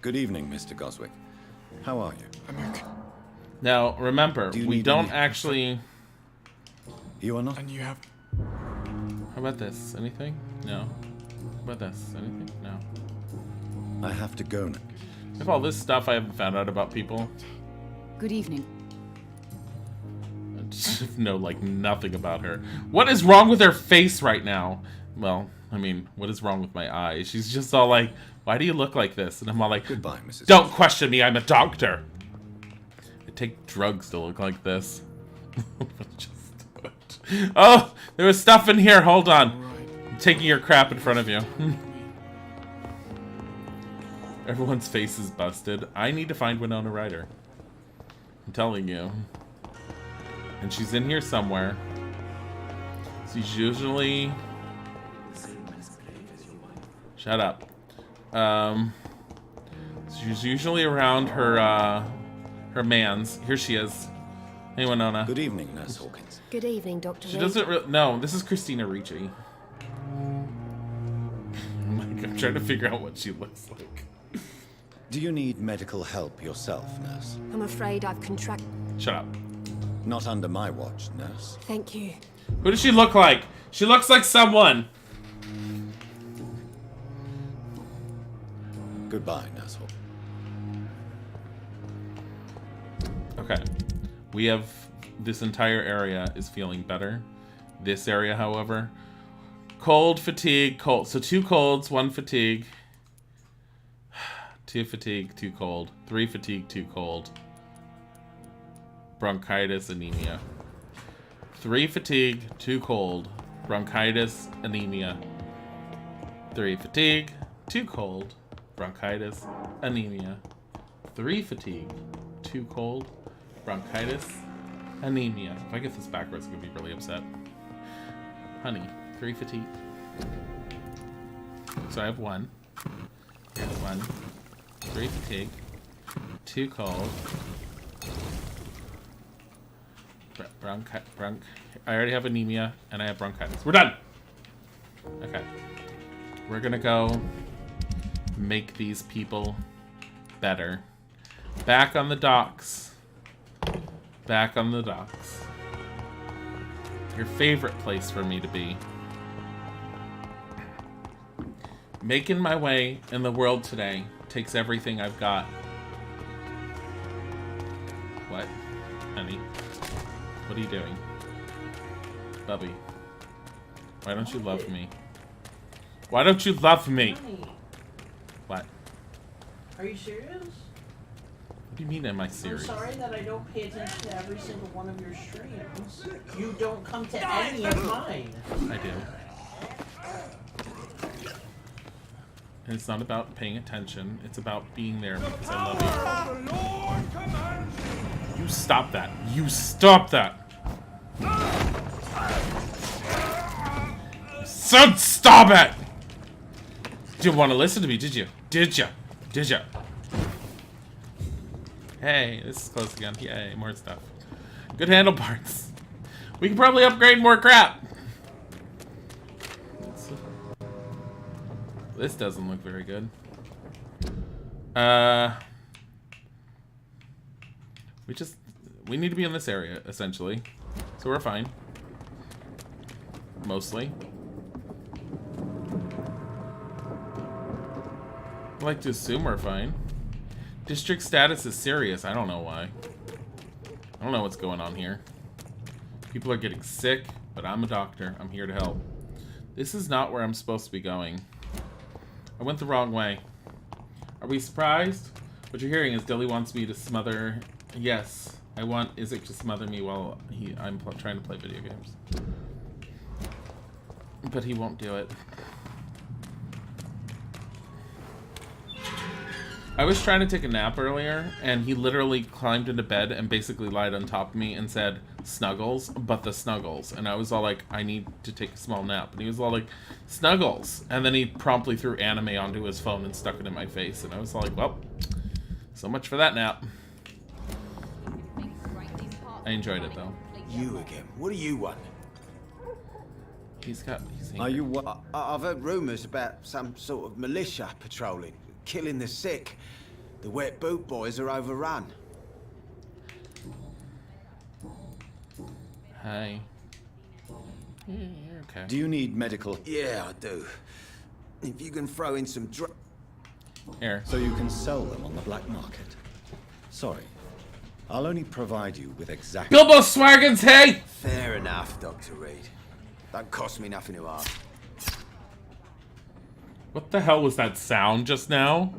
Good evening, Mr. Goswick. How are you? I'm okay. Now, remember, we don't actually... You are not? And you have... How about this? Anything? No. How about this? Anything? No. I have to go now. I have all this stuff I haven't found out about people. Good evening. I just know, like, nothing about her. What is wrong with her face right now? Well, I mean, what is wrong with my eyes? She's just all like, why do you look like this? And I'm all like, goodbye, Mrs. Don't question me, I'm a doctor. I take drugs to look like this. Oh, there was stuff in here. Hold on. I'm taking your crap in front of you. Everyone's face is busted. I need to find Winona Ryder. I'm telling you. And she's in here somewhere. She's usually... Shut up. She's usually around her, her mans. Here she is. Hey, Winona. Good evening, Nurse Hawkins. Good evening, Dr. She doesn't no, this is Christina Ricci. I'm trying to figure out what she looks like. Do you need medical help yourself, Nurse? I'm afraid I've contracted... Shut up. Not under my watch, Nurse. Thank you. Who does she look like? She looks like someone. Goodbye, Nurse Hawkins. Okay. We have... This entire area is feeling better. This area, however... Cold, fatigue, cold. So 2 colds, 1 fatigue. 2 fatigue, 2 cold. 3 fatigue, 2 cold. Bronchitis, anemia. 3 fatigue, 2 cold. Bronchitis, anemia. 3 fatigue, 2 cold. Bronchitis, anemia. 3 fatigue, 2 cold. Bronchitis, anemia. If I get this backwards, I'm gonna be really upset. Honey, 3 fatigue. So I have 1. Here's 1. 3 fatigue. 2 cold. I already have anemia, and I have bronchitis. We're done! Okay. We're gonna go make these people better. Back on the docks. Back on the docks. Your favorite place for me to be. Making my way in the world today takes everything I've got. What? Honey? What are you doing? Bubby. Why don't you love me? Why don't you love me? Honey, What? are you serious? What do you mean am I serious? I'm sorry that I don't pay attention to every single one of your streams. You don't come to any of mine. I do. And it's not about paying attention. It's about being there because I love you. You stop that. You stop that. So stop it! Didn't want to listen to me, did you? Did you? Did you? Hey, this is close again. Yay, more stuff. Good handlebars. We can probably upgrade more crap. This doesn't look very good. We need to be in this area, essentially. So we're fine. Mostly. I like to assume we're fine. District status is serious. I don't know why. I don't know what's going on here. People are getting sick, but I'm a doctor. I'm here to help. This is not where I'm supposed to be going. I went the wrong way. Are we surprised? What you're hearing is Dilly wants me to smother... Yes, I want Isaac to smother me while I'm trying to play video games. But he won't do it. I was trying to take a nap earlier, and he literally climbed into bed and basically lied on top of me and said, Snuggles, but the Snuggles. And I was all like, I need to take a small nap. And he was all like, Snuggles. And then he promptly threw anime onto his phone and stuck it in my face. And I was all like, well, so much for that nap. I enjoyed it, though. You again. What do you want? He's Are you what? I've heard rumors about some sort of militia patrolling, killing the sick. The wet boot boys are overrun. Hi. Yeah, you're okay. Do you need medical? Yeah, I do. If you can throw in some Here. So you can sell them on the black market? Sorry. I'll only provide you with exact... Bilbo Swaggins, hey! Fair enough, Dr. Reed. Don't cost me nothing to ask. What the hell was that sound just now?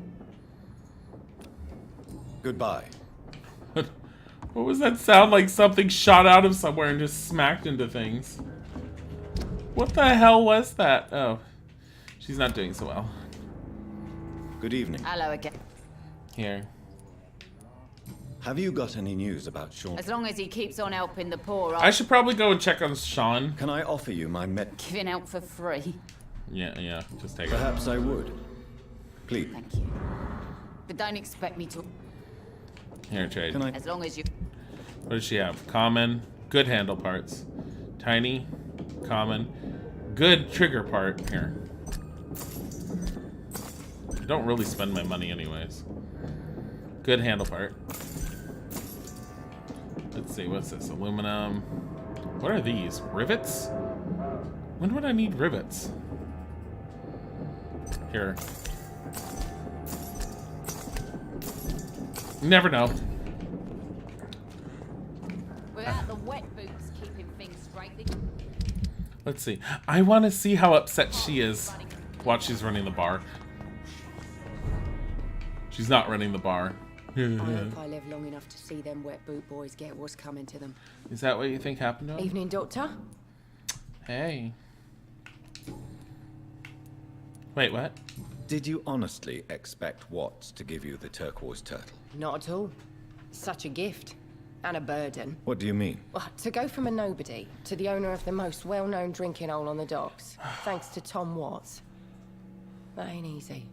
Goodbye. What was that sound? Like something shot out of somewhere and just smacked into things. What the hell was that? Oh, she's not doing so well. Good evening. Hello again. Here. Have you got any news about Sean? As long as he keeps on helping the poor, I should probably go and check on Sean. Can I offer you my giving out for free. Yeah, just take Perhaps I would. Please. Thank you. But don't expect me to. Here, trade. As long as you. What does she have? Common, good handle parts. Tiny, common, good trigger part. Here. I don't really spend my money anyways. Good handle part. Let's see, what's this? Aluminum. What are these? Rivets? When would I need rivets? Here. Never know. Without the wet boots keeping things straight. Let's see. I want to see how upset she is. Watch, she's running the bar. She's not running the bar. I hope I live long enough to see them wet boot boys get what's coming to them. Is that what you think happened to him? Evening, Doctor. Hey. Wait, what? Did you honestly expect Watts to give you the turquoise turtle? Not at all. Such a gift. And a burden. What do you mean? Well, to go from a nobody to the owner of the most well-known drinking hole on the docks, thanks to Tom Watts. That ain't easy.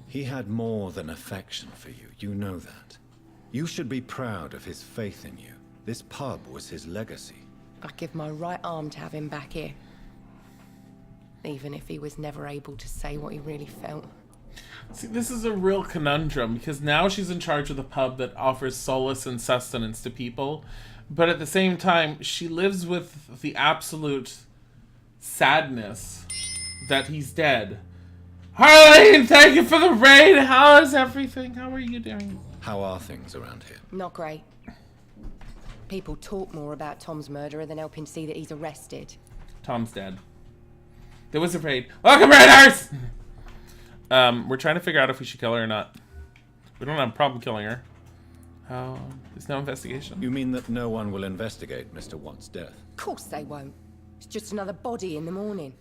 He had more than affection for you, you know that. You should be proud of his faith in you. This pub was his legacy. I'd give my right arm to have him back here. Even if he was never able to say what he really felt. See, this is a real conundrum, because now she's in charge of the pub that offers solace and sustenance to people, but at the same time, she lives with the absolute sadness that he's dead. Harleen, thank you for the raid! How is everything? How are you doing? How are things around here? Not great. People talk more about Tom's murderer than helping see that he's arrested. Tom's dead. There was a raid. Welcome, raiders! We're trying to figure out if we should kill her or not. We don't have a problem killing her. There's no investigation. You mean that no one will investigate Mr. Watts' death? Of course they won't. It's just another body in the morning.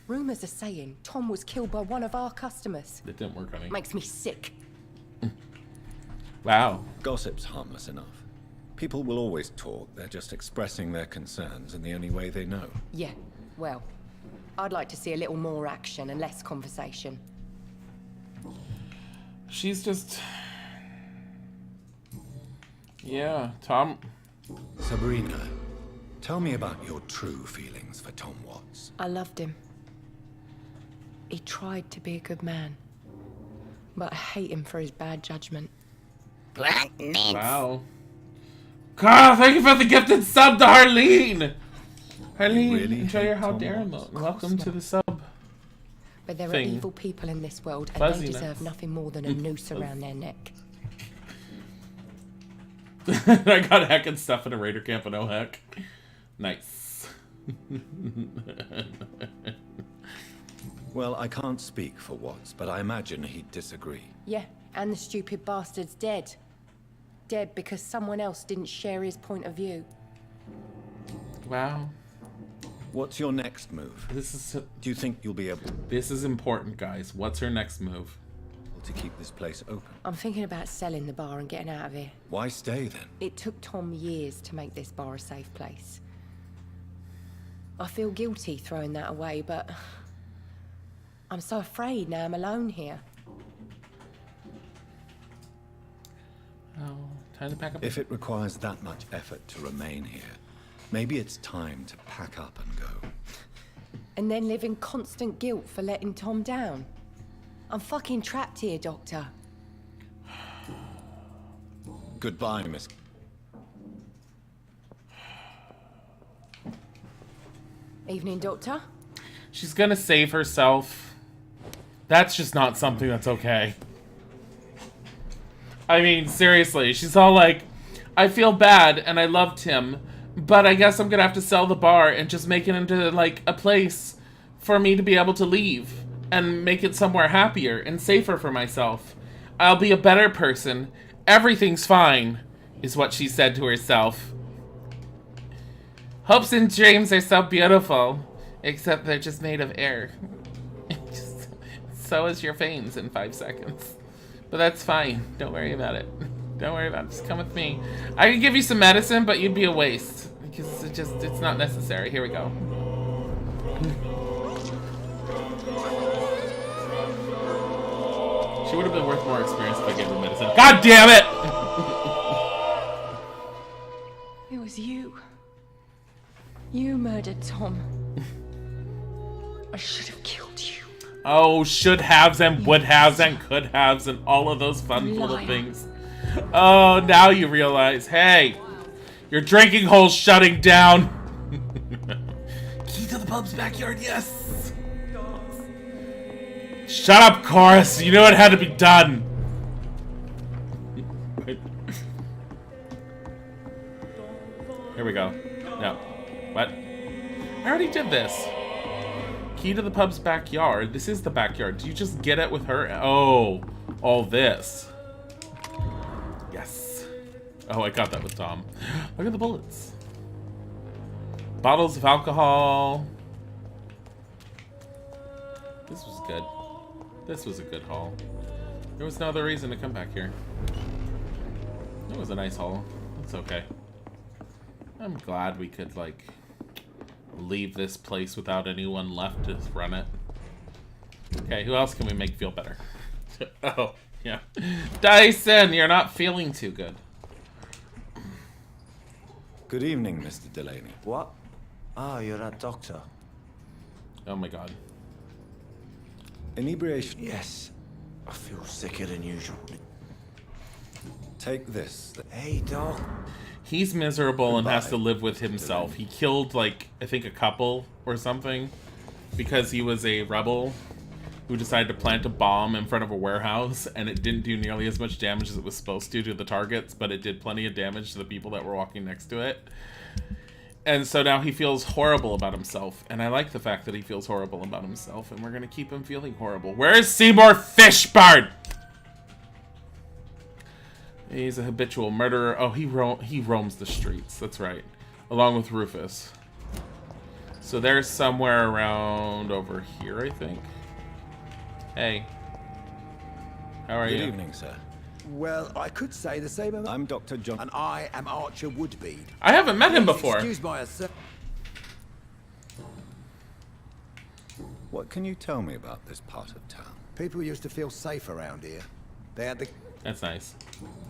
Rumors are saying Tom was killed by one of our customers. It didn't work, honey. Makes me sick. Wow. Gossip's harmless enough. People will always talk. They're just expressing their concerns in the only way they know. Yeah, well, I'd like to see a little more action and less conversation. She's just... Yeah, Tom... Sabrina, tell me about your true feelings for Tom Watts. I loved him. He tried to be a good man. But I hate him for his bad judgment. Wow. Carl, thank you for the gifted sub to Harleen! Harleen, really enjoy your How Tom Dare Watts? look. Welcome to the sub. But there are thing. evil people in this world, and Fuzzy they deserve nuts. nothing more than a noose around their neck. I got heckin' stuff in a raider camp, and oh heck. Nice. Well, I can't speak for Watts, but I imagine he'd disagree. Yeah, and the stupid bastard's dead. Dead because someone else didn't share his point of view. Wow. What's your next move? This is. Do you think you'll be able This is important, guys. What's her next move? to keep this place open? I'm thinking about selling the bar and getting out of here. Why stay then? It took Tom years to make this bar a safe place. I feel guilty throwing that away, but I'm so afraid now I'm alone here. Oh, time to pack up. If it requires that much effort to remain here, maybe it's time to pack up and go. And then live in constant guilt for letting Tom down. I'm fucking trapped here, Doctor. Goodbye, Miss. Evening, Doctor. She's gonna save herself. That's just not something that's okay. I mean, seriously, she's all like, I feel bad and I loved him, but I guess I'm gonna have to sell the bar and just make it into, like, a place for me to be able to leave and make it somewhere happier and safer for myself. I'll be a better person. Everything's fine, is what she said to herself. Hopes and dreams are so beautiful, except they're just made of air. So is your veins in 5 seconds. But that's fine. Don't worry about it. Don't worry about it. Just come with me. I could give you some medicine, but you'd be a waste. Because it's not necessary. Here we go. She would have been worth more experience if I gave her medicine. God damn it! It was you. You murdered Tom. I should have killed you. Oh, should haves and would haves and could haves and all of those fun little things. Oh, now you realize, hey, your drinking hole's shutting down. Key to the pub's backyard, yes. Shut up, Chorus. You knew it had to be done. Here we go. No. What? I already did this. Key to the pub's backyard. This is the backyard. Do you just get it with her? Oh, all this. Yes. Oh, I got that with Tom. Look at the bullets. Bottles of alcohol. This was good. This was a good haul. There was no other reason to come back here. It was a nice haul. It's okay. I'm glad we could, like, leave this place without anyone left to run it. Okay, who else can we make feel better? Oh, yeah. Dyson, you're not feeling too good. Good evening, Mr. Delaney. What? Oh, you're that doctor. Oh my god. Inebriation. Yes. I feel sicker than usual. Take this. Hey, Doc. He's miserable and has to live with himself. He killed, like, I think a couple or something because he was a rebel who decided to plant a bomb in front of a warehouse, and it didn't do nearly as much damage as it was supposed to the targets, but it did plenty of damage to the people that were walking next to it. And so now he feels horrible about himself, and I like the fact that he feels horrible about himself, and we're gonna keep him feeling horrible. Where's Seymour Fishburne? He's a habitual murderer. Oh, he roams the streets. That's right. Along with Rufus. So they're somewhere around over here, I think. Hey. How are you? Good evening, sir. Well, I could say the same about... I'm Dr. John... And I am Archer Woodbead. I haven't met him before. Excuse my... What can you tell me about this part of town? People used to feel safe around here. They had the... That's nice.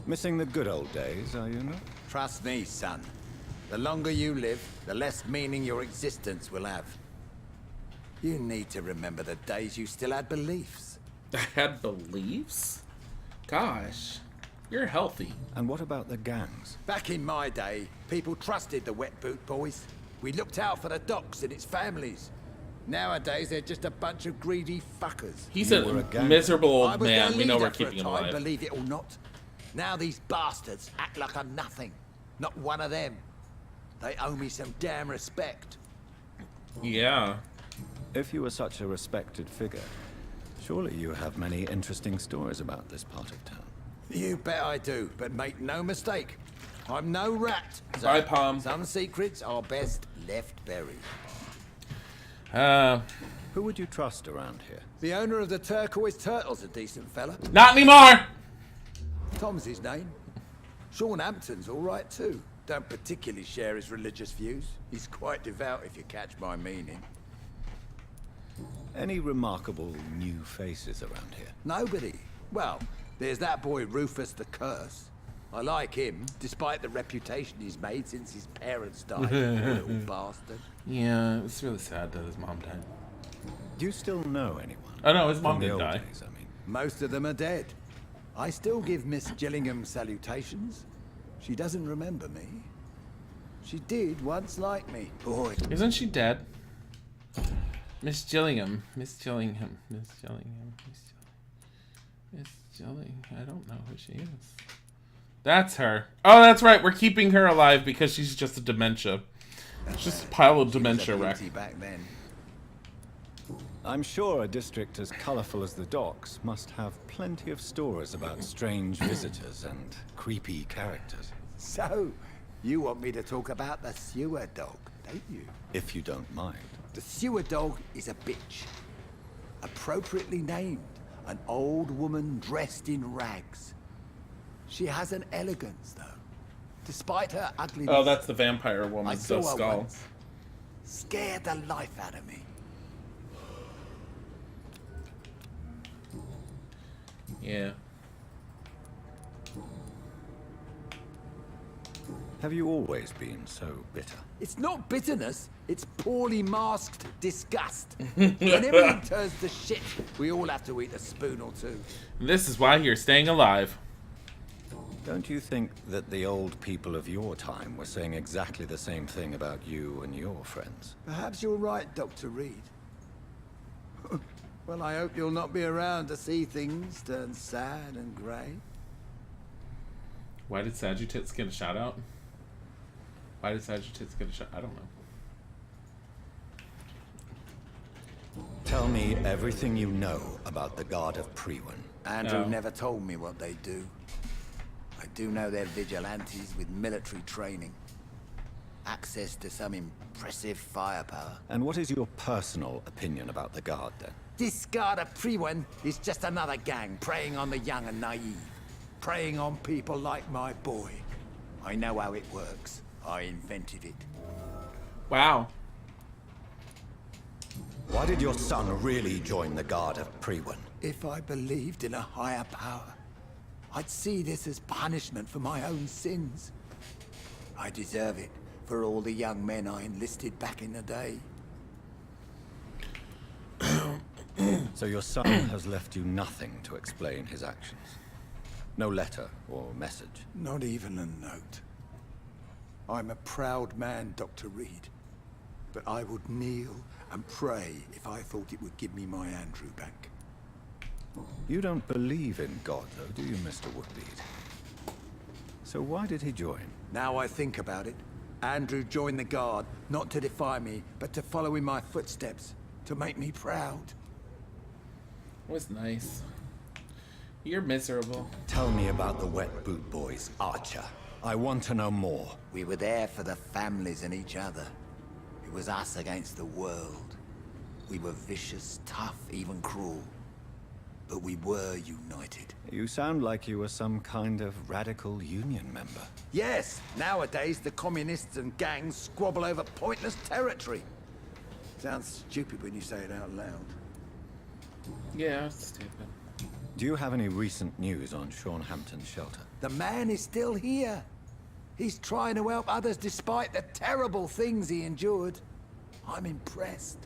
Missing the good old days, are you not? Trust me, son. The longer you live, the less meaning your existence will have. You need to remember the days you still had beliefs. I had beliefs? Gosh. You're healthy. And what about the gangs? Back in my day, people trusted the Wet Boot Boys. We looked out for the docks and its families. Nowadays, they're just a bunch of greedy fuckers. He's a miserable I old was man. their We know we're leader for a keeping him time, alive. Believe it or not. Now these bastards act like I'm nothing. Not one of them. They owe me some damn respect. Yeah. If you were such a respected figure, surely you have many interesting stories about this part of town. You bet I do, but make no mistake. I'm no rat. So Bye, Palm. Some secrets are best left buried. Who would you trust around here? The owner of the Turquoise Turtle's a decent fella. Not anymore! Tom's his name. Sean Hampton's all right too. Don't particularly share his religious views. He's quite devout, if you catch my meaning. Any remarkable new faces around here? Nobody. Well, there's that boy Rufus the Curse. I like him, despite the reputation he's made since his parents died. Little bastard. Yeah, it's really sad that his mom died. Do you still know anyone? Oh no, his mom From the did old die. days, I mean. Most of them are dead. I still give Miss Gillingham salutations. She doesn't remember me. She did once like me. Boy. Isn't she dead? Miss Gillingham. Miss Gillingham. Miss Gillingham. Miss Gillingham. I don't know who she is. That's her. Oh, that's right. We're keeping her alive because she's just a dementia. It's just a pile of dementia wreck. Back then. I'm sure a district as colorful as the docks must have plenty of stories about strange visitors and creepy characters. So, you want me to talk about the sewer dog, don't you? If you don't mind. The sewer dog is a bitch. Appropriately named. An old woman dressed in rags. She has an elegance, though. Despite her ugliness. Oh, that's the vampire I woman's saw her skull. once. Scared the life out of me. Yeah. Have you always been so bitter? It's not bitterness, it's poorly masked disgust. When everything turns to shit, we all have to eat a spoon or two. This is why you're staying alive. Don't you think that the old people of your time were saying exactly the same thing about you and your friends? Perhaps you're right, Dr. Reed. Well, I hope you'll not be around to see things turn sad and grey. Why did Sagittarius get a shout out? Why did Sagittarius get a shout? I don't know. Tell me everything you know about the Guard of Priwen. Andrew never told me what they do. I do know they're vigilantes with military training. Access to some impressive firepower. And what is your personal opinion about the Guard, then? This Guard of Priwen is just another gang preying on the young and naive. Preying on people like my boy. I know how it works. I invented it. Wow. Why did your son really join the Guard of Priwen? If I believed in a higher power, I'd see this as punishment for my own sins. I deserve it for all the young men I enlisted back in the day. So your son has left you nothing to explain his actions? No letter or message? Not even a note. I'm a proud man, Dr. Reed. But I would kneel and pray if I thought it would give me my Andrew back. You don't believe in God, though, do you, Mr. Woodbeard? So why did he join? Now I think about it, Andrew joined the Guard, not to defy me, but to follow in my footsteps, to make me proud. It was nice. You're miserable. Tell me about the Wet Boot Boys, Archer. I want to know more. We were there for the families and each other. It was us against the world. We were vicious, tough, even cruel. But we were united. You sound like you were some kind of radical union member. Yes, nowadays the communists and gangs squabble over pointless territory. Sounds stupid when you say it out loud. Yeah, it's stupid. Do you have any recent news on Sean Hampton's shelter? The man is still here. He's trying to help others despite the terrible things he endured. I'm impressed.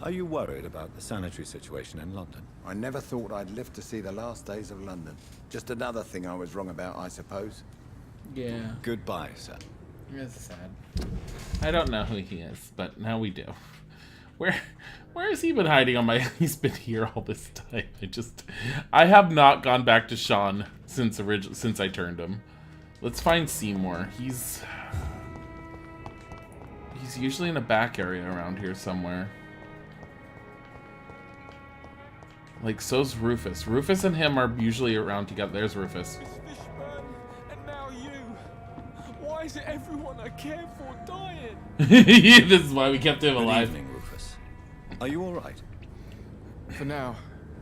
Are you worried about the sanitary situation in London? I never thought I'd live to see the last days of London. Just another thing I was wrong about, I suppose. Yeah. Goodbye, sir. It's sad. I don't know who he is, but now we do. Where has he been hiding on my... He's been here all this time. I have not gone back to Sean since I turned him. Let's find Seymour. He's usually in a back area around here somewhere. Like, so's Rufus. Rufus and him are usually around together. There's Rufus. And now you. Why is it everyone I care for dying? This is why we kept him alive. Good evening, Rufus. Are you all right? For now,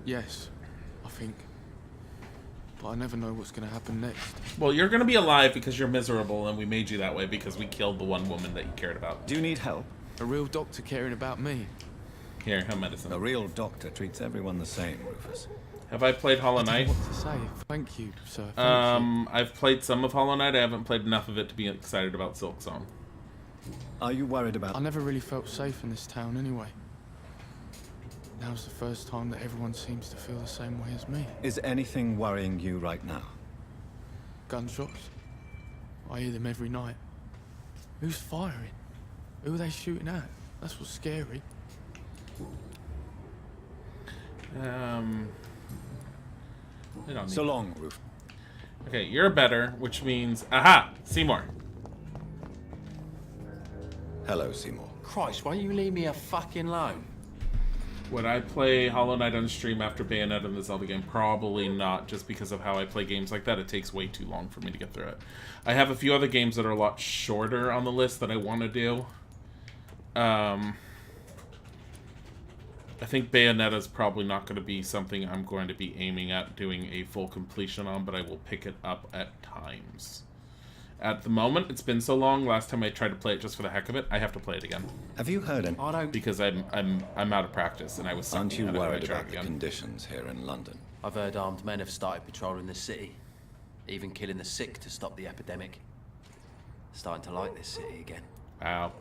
yes, I think. But I never know what's going to happen next. Well, you're going to be alive because you're miserable, and we made you that way because we killed the one woman that you cared about. Do you need help? A real doctor caring about me. Here, have medicine. A real doctor treats everyone the same, Rufus. Have I played Hollow Knight? What to say? Thank you, sir. Thank you. I've played some of Hollow Knight. I haven't played enough of it to be excited about Silksong. Are you worried about... I never really felt safe in this town anyway. Now's the first time that everyone seems to feel the same way as me. Is anything worrying you right now? Gunshots. I hear them every night. Who's firing? Who are they shooting at? That's what's scary. So long, Rufus. Okay, you're better, which means... Aha! Seymour. Hello, Seymour. Christ, why don't you leave me a fucking alone? Would I play Hollow Knight on stream after Bayonetta in the Zelda game? Probably not, just because of how I play games like that. It takes way too long for me to get through it. I have a few other games that are a lot shorter on the list that I want to do. I think Bayonetta is probably not going to be something I'm going to be aiming at doing a full completion on, but I will pick it up at times. At the moment, it's been so long. Last time I tried to play it just for the heck of it, I have to play it again. Have you heard any... I don't... Because I'm out of practice, and I was... Aren't you worried about the again. conditions here in London? I've heard armed men have started patrolling the city, even killing the sick to stop the epidemic. Starting to like this city again. Wow.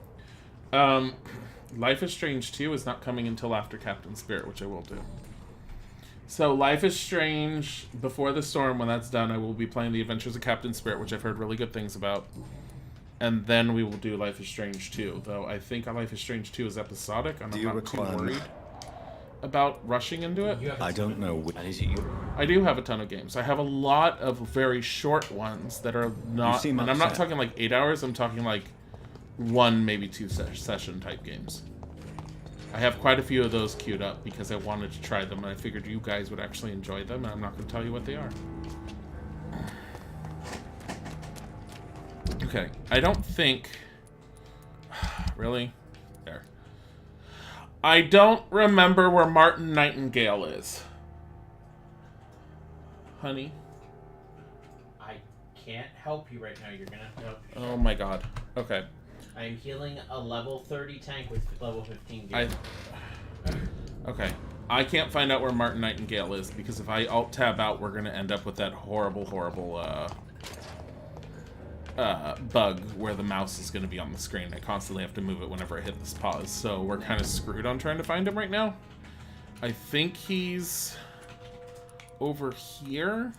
Life is Strange 2 is not coming until after Captain Spirit, which I will do. So, Life is Strange, Before the Storm, when that's done, I will be playing The Adventures of Captain Spirit, which I've heard really good things about. And then we will do Life is Strange 2, though I think Life is Strange 2 is episodic, and I'm not too worried about rushing into it. I don't know. I do have a ton of games. I have a lot of very short ones that are not... And I'm not talking like 8 hours, I'm talking like 1, maybe 2 session type games. I have quite a few of those queued up because I wanted to try them, and I figured you guys would actually enjoy them, and I'm not going to tell you what they are. Okay, I don't think... Really? There. I don't remember where Martin Nightingale is. Honey? I can't help you right now. You're gonna have to help yourself. Oh my god. Okay. I am healing a level 30 tank with level 15 gear. Okay. I can't find out where Martin Nightingale is, because if I alt-tab out, we're going to end up with that horrible, horrible bug where the mouse is going to be on the screen. I constantly have to move it whenever I hit this pause, so we're kind of screwed on trying to find him right now. I think he's over here.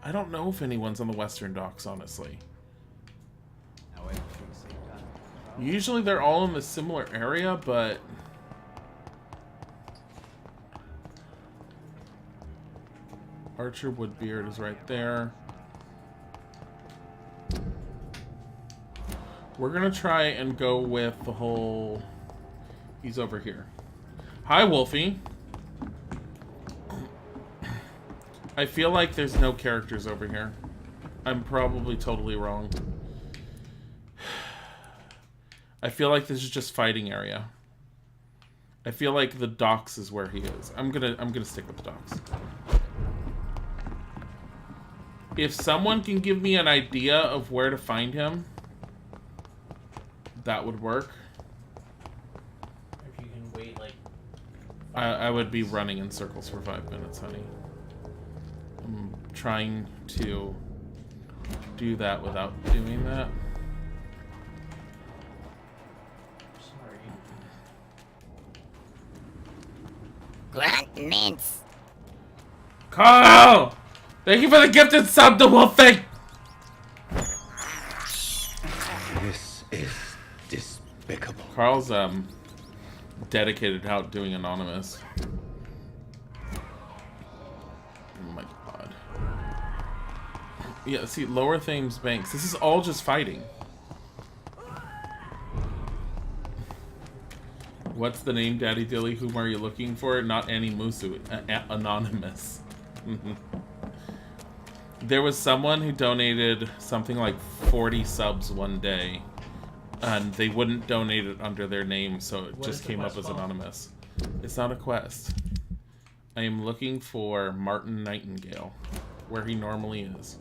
I don't know if anyone's on the Western Docks, honestly. Usually they're all in the similar area, but... Archer Woodbeard is right there. We're gonna try and go with the whole... He's over here. Hi, Wolfie. I feel like there's no characters over here. I'm probably totally wrong. I feel like this is just fighting area. I feel like the docks is where he is. I'm gonna stick with the docks. If someone can give me an idea of where to find him, that would work. If you can wait like... I would be running in circles for 5 minutes, honey. I'm trying to do that without doing that. Continents. Carl! Thank you for the gifted sub to Wolfie! This is despicable. Carl's dedicated to outdoing Anonymous. Oh my god. Yeah, see, Lower Thames Banks. This is all just fighting. What's the name, Daddy Dilly? Whom are you looking for? Not Annie Musu. Anonymous. There was someone who donated something like 40 subs one day, and they wouldn't donate it under their name, so it just came up as Anonymous. It's not a quest. I am looking for Martin Nightingale, where he normally is.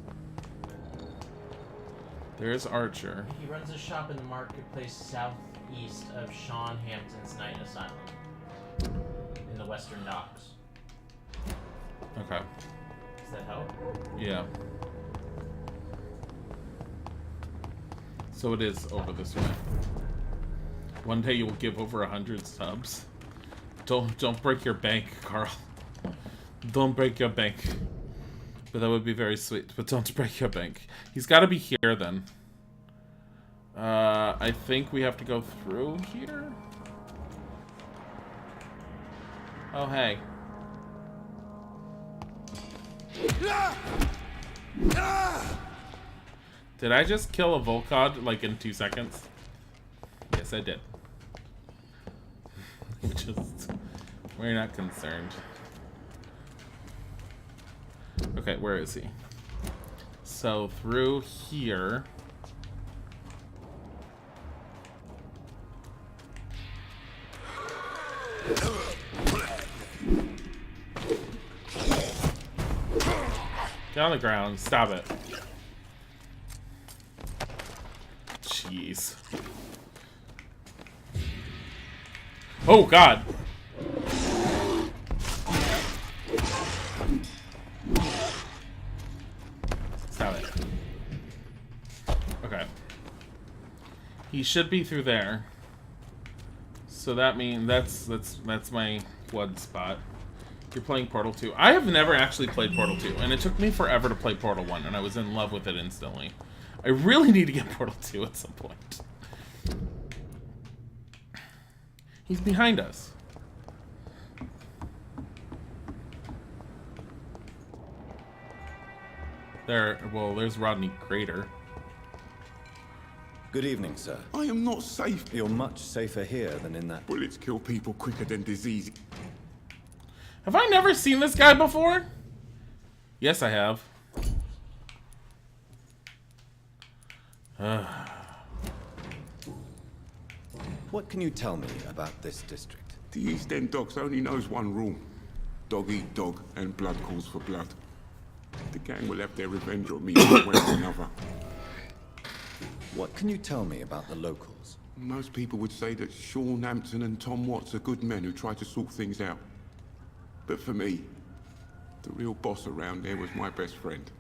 There's Archer. He runs a shop in the marketplace southeast of Sean Hampton's Night Asylum in the Western Docks. Okay. Does that help? Yeah. So it is over this way. One day you will give over 100 subs. Don't break your bank, Carl. Don't break your bank. But that would be very sweet. But don't break your bank. He's got to be here then. I think we have to go through here. Oh hey. Did I just kill a Volkod like in 2 seconds? Yes, I did. We're not concerned. Okay, where is he? So through here. Get on the ground. Stop it. Jeez. Oh, God. Stop it. Okay. He should be through there. So that means that's my flood spot. You're playing Portal 2. I have never actually played Portal 2, and it took me forever to play Portal 1, and I was in love with it instantly. I really need to get Portal 2 at some point. He's behind us. Well, there's Rodney Crater. Good evening, sir. I am not safe. You're much safer here than in that. Bullets kill people quicker than disease. Have I never seen this guy before? Yes, I have. What can you tell me about this district? The East End Docks only knows one rule. Dog eat dog, and blood calls for blood. The gang will have their revenge on me one way or another. What can you tell me about the locals? Most people would say that Sean Hampton and Tom Watts are good men who try to sort things out. But for me, the real boss around there was my best friend,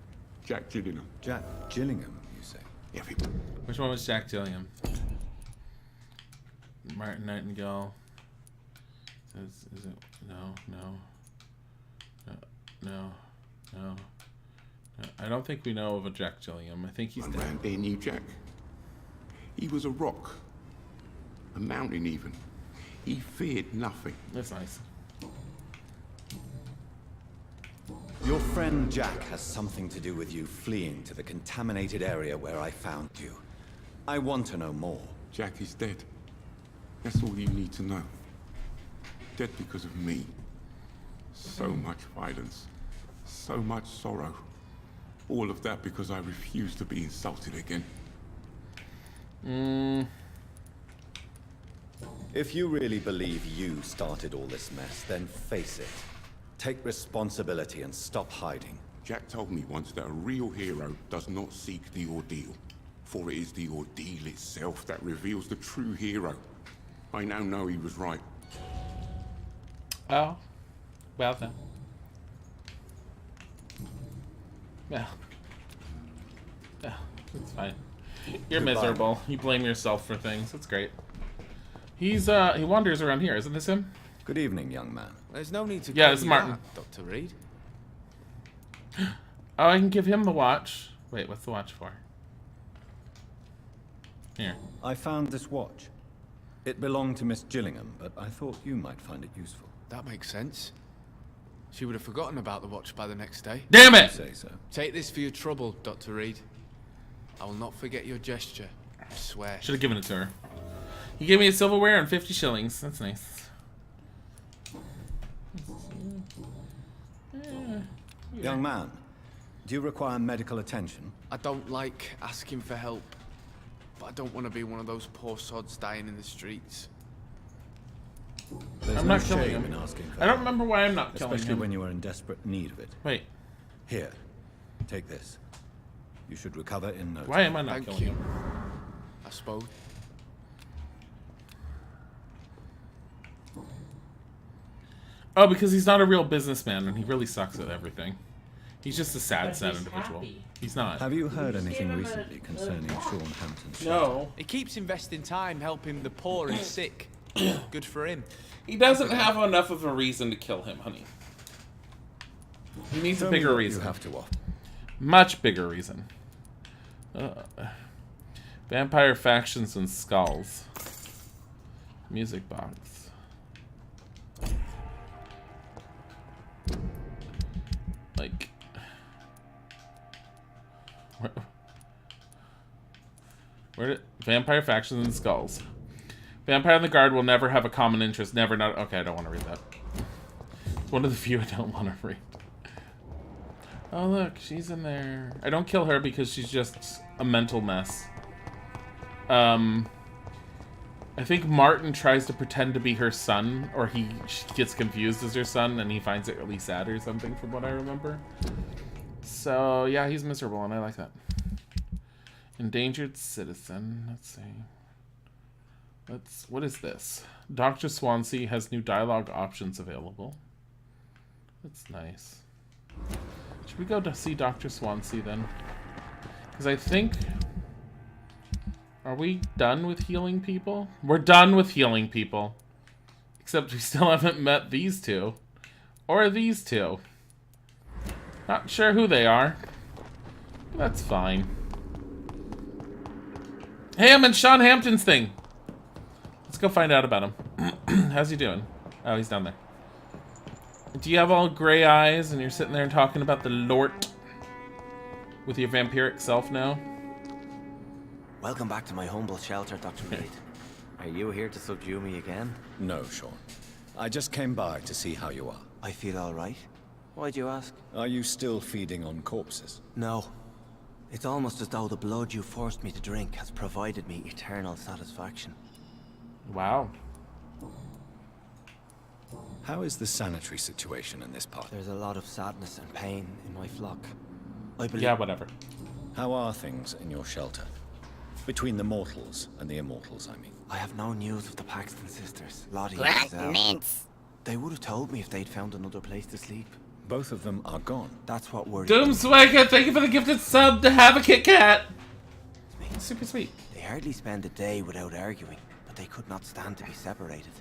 Jack Gillingham. Jack Gillingham, you say? Which one was Jack Gillingham? Martin Nightingale. Is it? No. I don't think we know of a Jack Gillingham. I think he's dead. Around there knew Jack. He was a rock. A mountain even. He feared nothing. That's nice. Your friend Jack has something to do with you fleeing to the contaminated area where I found you. I want to know more. Jack is dead. That's all you need to know. Dead because of me. So much violence. So much sorrow. All of that because I refuse to be insulted again. If you really believe you started all this mess, then face it. Take responsibility and stop hiding. Jack told me once that a real hero does not seek the ordeal, for it is the ordeal itself that reveals the true hero. I now know he was right. Oh, well then. Yeah, it's fine. You're Goodbye. miserable. You blame yourself for things. That's great. He wanders around here. Isn't this him? Good evening, young man. There's no need to. Yeah, call it's me Martin. that, Dr. Reed. Oh, I can give him the watch. Wait, what's the watch for? Here. I found this watch. It belonged to Miss Gillingham, but I thought you might find it useful. That makes sense. She would have forgotten about the watch by the next day. Damn it! Say so. Take this for your trouble, Dr. Reed. I will not forget your gesture. I swear. Should have given it to her. He gave me a silverware and 50 shillings. That's nice. Young man, do you require medical attention? I don't like asking for help, but I don't want to be one of those poor sods dying in the streets. There's I'm no not killing shame him. in asking for I don't help, remember why I'm not killing him. especially when you are in desperate need of it. Wait. Here, take this. You should recover in no time. Why am I not Thank killing you. him? I suppose. Oh, because he's not a real businessman and he really sucks at everything. He's just a sad, But sad he's individual. happy. He's not. Have you heard anything recently concerning Sean Hampton's No. He keeps investing time helping the poor and sick. Good for him. He doesn't have enough of a reason to kill him, honey. He needs a Tell me bigger what reason. you have to offer. Much bigger reason. Vampire factions and skulls. Music box. Like... Where did... Vampire factions and skulls. Vampire and the Guard will never have a common interest. Never, not... Okay, I don't want to read that. It's one of the few I don't want to read. Oh, look, she's in there. I don't kill her because she's just a mental mess. I think Martin tries to pretend to be her son, or he gets confused as her son, and he finds it really sad or something, from what I remember. So, yeah, he's miserable, and I like that. Endangered citizen. Let's see. What is this? Dr. Swansea has new dialogue options available. That's nice. Should we go to see Dr. Swansea then? Because I think... Are we done with healing people? We're done with healing people. Except we still haven't met these two. Or these two. Not sure who they are. But that's fine. Hey, I'm in Sean Hampton's thing. Let's go find out about him. How's he doing? Oh, he's down there. Do you have all gray eyes and you're sitting there and talking about the Lort with your vampiric self now? Welcome back to my humble shelter, Dr. Reed. Are you here to subdue me again? No, Sean. I just came by to see how you are. I feel all right. Why'd you ask? Are you still feeding on corpses? No. It's almost as though the blood you forced me to drink has provided me eternal satisfaction. Wow. How is the sanitary situation in this part? There's a lot of sadness and pain in my flock. I believe... Yeah, whatever. How are things in your shelter? Between the mortals and the immortals, I mean. I have no news of the Paxton sisters, Lottie and Giselle. They would have told me if they'd found another place to sleep. Both of them are gone. That's what worries Doomswaker, thank you for the gifted sub to have a Kit Kat. Super sweet. They hardly spend a day without arguing, but they could not stand to be separated.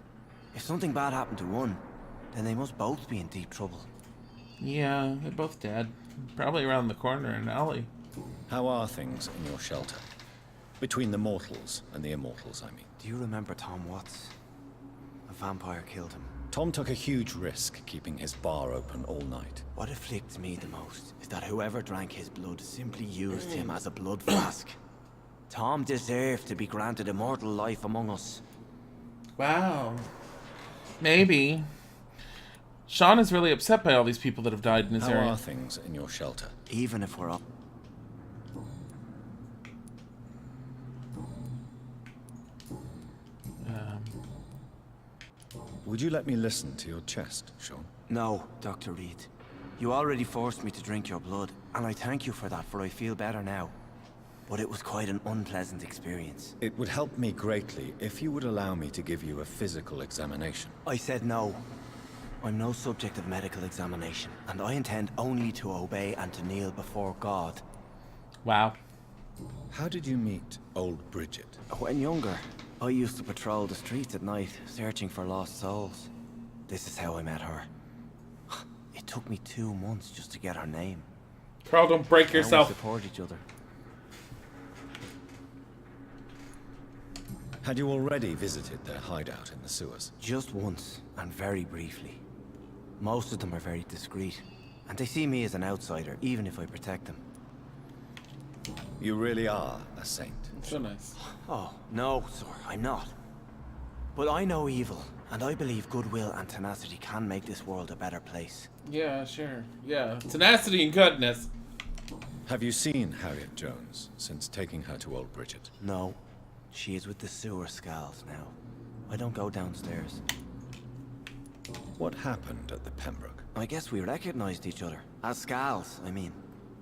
If something bad happened to one, then they must both be in deep trouble. Yeah, they're both dead. Probably around the corner in an alley. How are things in your shelter? Between the mortals and the immortals, I mean. Do you remember Tom Watts? A vampire killed him. Tom took a huge risk keeping his bar open all night. What afflicts me the most is that whoever drank his blood simply used him as a blood flask. Tom deserved to be granted immortal life among us. Wow. Maybe. Sean is really upset by all these people that have died in his How area. are things in your shelter? Even if we're up. Would you let me listen to your chest, Sean? No, Dr. Reed. You already forced me to drink your blood, and I thank you for that, for I feel better now. But it was quite an unpleasant experience. It would help me greatly if you would allow me to give you a physical examination. I said no. I'm no subject of medical examination, and I intend only to obey and to kneel before God. Wow. How did you meet old Bridget? When younger, I used to patrol the streets at night, searching for lost souls. This is how I met her. It took me 2 months just to get her name. Carl, don't break Now yourself. we support each other. Had you already visited their hideout in the sewers? Just once, and very briefly. Most of them are very discreet, and they see me as an outsider, even if I protect them. You really are a saint. So nice. Oh, no, sir, I'm not. But I know evil, and I believe goodwill and tenacity can make this world a better place. Yeah, sure. Yeah, tenacity and goodness. Have you seen Harriet Jones since taking her to Old Bridget? No. She is with the sewer skulls now. I don't go downstairs. What happened at the Pembroke? I guess we recognized each other. As skulls, I mean.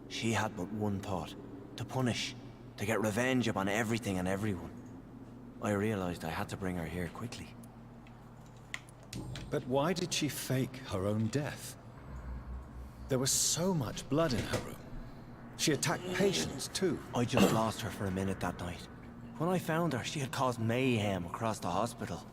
She had but one thought. To punish. To get revenge upon everything and everyone. I realized I had to bring her here quickly. But why did she fake her own death? There was so much blood in her room. She attacked patients, too. I just lost her for a minute that night. When I found her, she had caused mayhem across the hospital.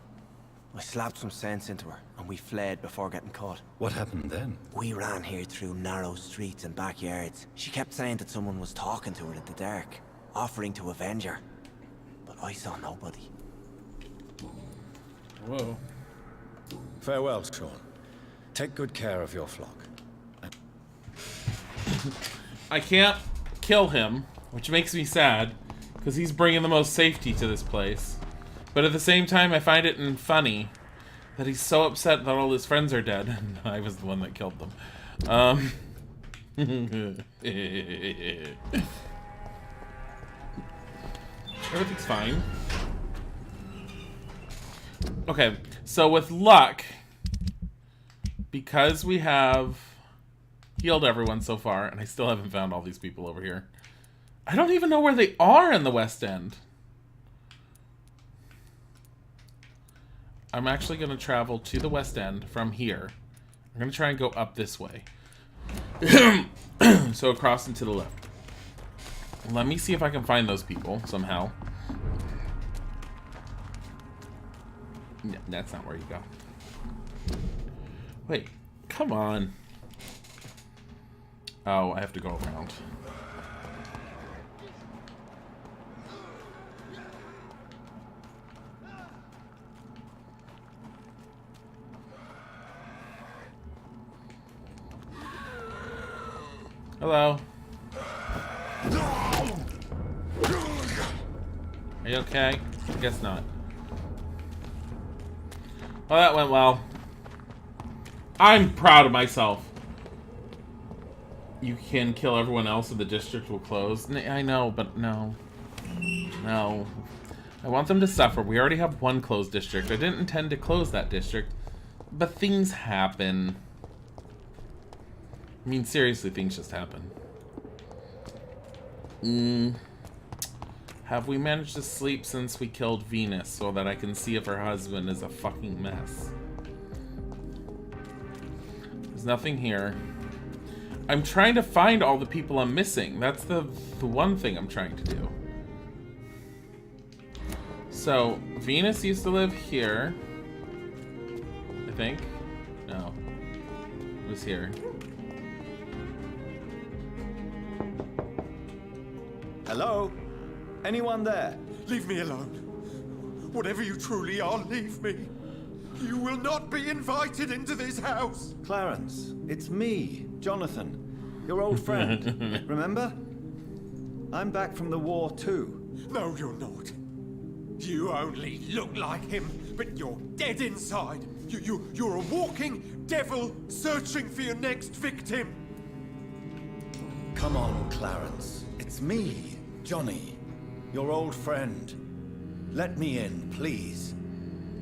I slapped some sense into her, and we fled before getting caught. What happened then? We ran here through narrow streets and backyards. She kept saying that someone was talking to her in the dark, offering to avenge her. But I saw nobody. Whoa. Farewell, Sean. Take good care of your flock. I can't kill him, which makes me sad, because he's bringing the most safety to this place. But at the same time, I find it funny that he's so upset that all his friends are dead, and I was the one that killed them. Everything's fine. Okay, so with luck, because we have healed everyone so far, and I still haven't found all these people over here. I don't even know where they are in the West End. I'm actually going to travel to the West End from here. I'm going to try and go up this way. So across and to the left. Let me see if I can find those people somehow. No, that's not where you go. Wait, come on. Oh, I have to go around. Hello. Are you okay? I guess not. Well, that went well. I'm proud of myself. You can kill everyone else and the district will close. I know, but no. No. I want them to suffer. We already have one closed district. I didn't intend to close that district, but things happen. I mean, seriously, things just happen. Have we managed to sleep since we killed Venus so that I can see if her husband is a fucking mess? There's nothing here. I'm trying to find all the people I'm missing. That's the one thing I'm trying to do. So, Venus used to live here. I think. No. It was here. Hello? Anyone there? Leave me alone. Whatever you truly are, leave me. You will not be invited into this house. Clarence, it's me, Jonathan, your old friend. Remember? I'm back from the war too. No, you're not. You only look like him, but you're dead inside. You're a walking devil searching for your next victim. Come on, Clarence. It's me, Johnny, your old friend. Let me in, please.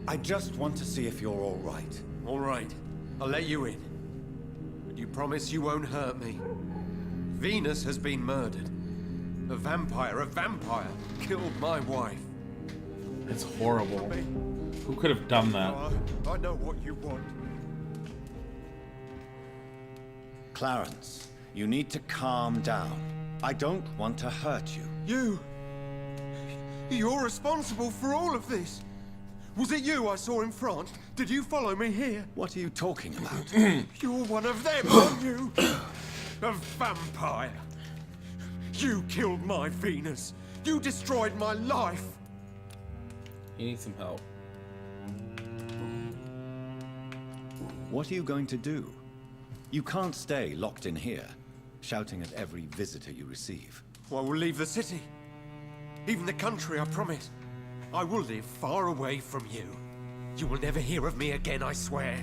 I just want to see if you're all right. All right. I'll let you in. But you promise you won't hurt me. Venus has been murdered. A vampire killed my wife. It's horrible. Who could have done that? I know what you want. Clarence, you need to calm down. I don't want to hurt you. You're responsible for all of this. Was it you I saw in France? Did you follow me here? What are you talking about? You're one of them, aren't you? A vampire. You killed my Venus. You destroyed my life. He needs some help. What are you going to do? You can't stay locked in here, shouting at every visitor you receive. Well, we'll leave the city. Even the country, I promise. I will live far away from you. You will never hear of me again, I swear.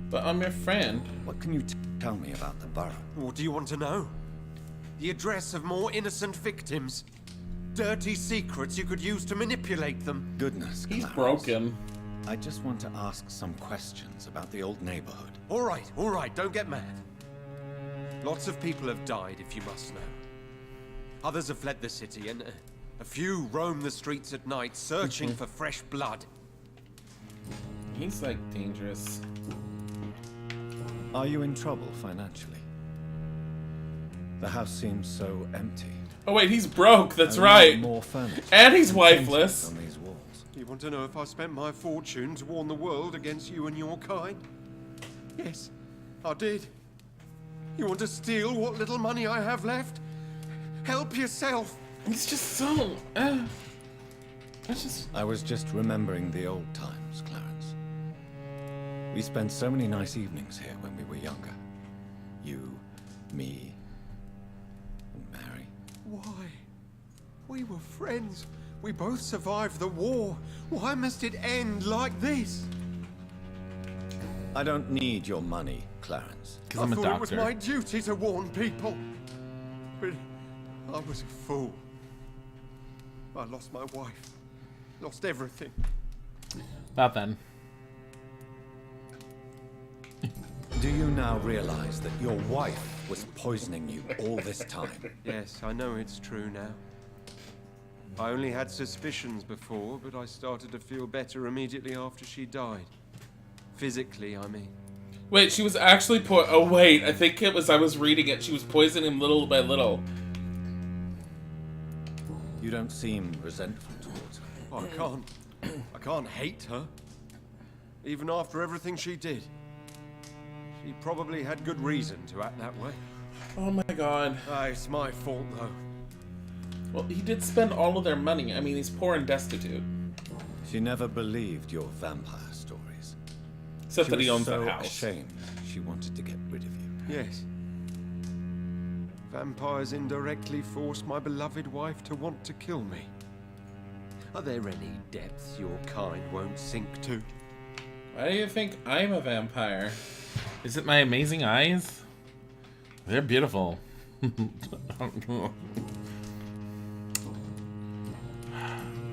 But I'm your friend. What can you tell me about the borough? What do you want to know? The address of more innocent victims. Dirty secrets you could use to manipulate them. Goodness, He's Clarence. broken. I just want to ask some questions about the old neighborhood. All right, don't get mad. Lots of people have died, if you must know. Others have fled the city, and a few roam the streets at night, searching for fresh blood. He's, like, dangerous. Are you in trouble financially? The house seems so empty. Oh wait, he's broke, that's Only right. more furniture And he's and wifeless. paintings on these walls. You want to know if I spent my fortune to warn the world against you and your kind? Yes, I did. You want to steal what little money I have left? Help yourself. He's just so... I was just remembering the old times, Clarence. We spent so many nice evenings here when we were younger. You, me, and Mary. Why? We were friends. We both survived the war. Why must it end like this? I don't need your money, Clarence. Because I'm a doctor. It was my duty to warn people. But I was a fool. I lost my wife. Lost everything. About then. Do you now realize that your wife was poisoning you all this time? Yes, I know it's true now. I only had suspicions before, but I started to feel better immediately after she died. Physically, I mean. Wait, she was actually oh wait, I think it was, I was reading it, she was poisoning him little by little. You don't seem resentful towards her. I can't hate her. Even after everything she did. She probably had good reason to act that way. Oh my god. It's my fault, though. Well, he did spend all of their money. I mean, he's poor and destitute. She never believed your vampire stories. Except that he owns so that house. Ashamed she wanted to get rid of you. Yes. Vampires indirectly forced my beloved wife to want to kill me. Are there any depths your kind won't sink to? Why do you think I'm a vampire? Is it my amazing eyes? They're beautiful.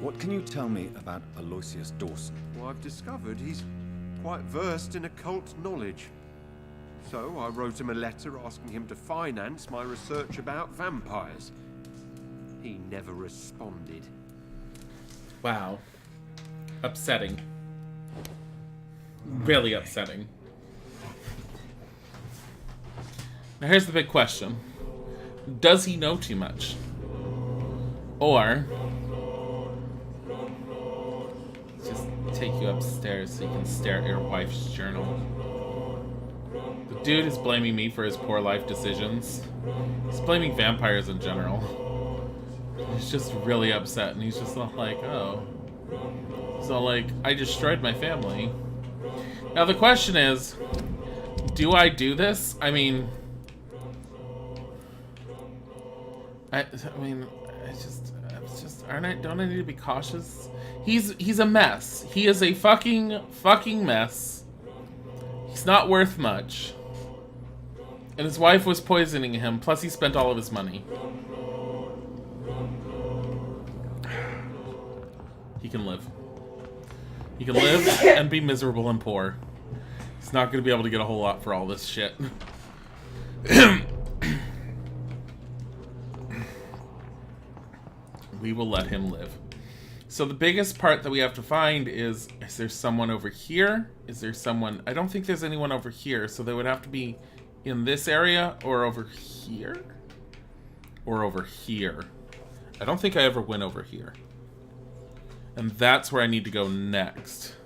What can you tell me about Aloysius Dawson? Well, I've discovered he's quite versed in occult knowledge. So I wrote him a letter asking him to finance my research about vampires. He never responded. Wow. Upsetting. Really upsetting. Now here's the big question. Does he know too much? Or just take you upstairs so you can stare at your wife's journal. The dude is blaming me for his poor life decisions. He's blaming vampires in general. He's just really upset and he's just all like, oh. So like, I destroyed my family. Now the question is, do I do this? I mean, don't I need to be cautious? He's a mess. He is a fucking mess. He's not worth much. And his wife was poisoning him, plus he spent all of his money. He can live. He can live and be miserable and poor. He's not going to be able to get a whole lot for all this shit. We will let him live. So the biggest part that we have to find is there someone over here? Is there someone... I don't think there's anyone over here, so they would have to be in this area or over here? Or over here. I don't think I ever went over here. And that's where I need to go next.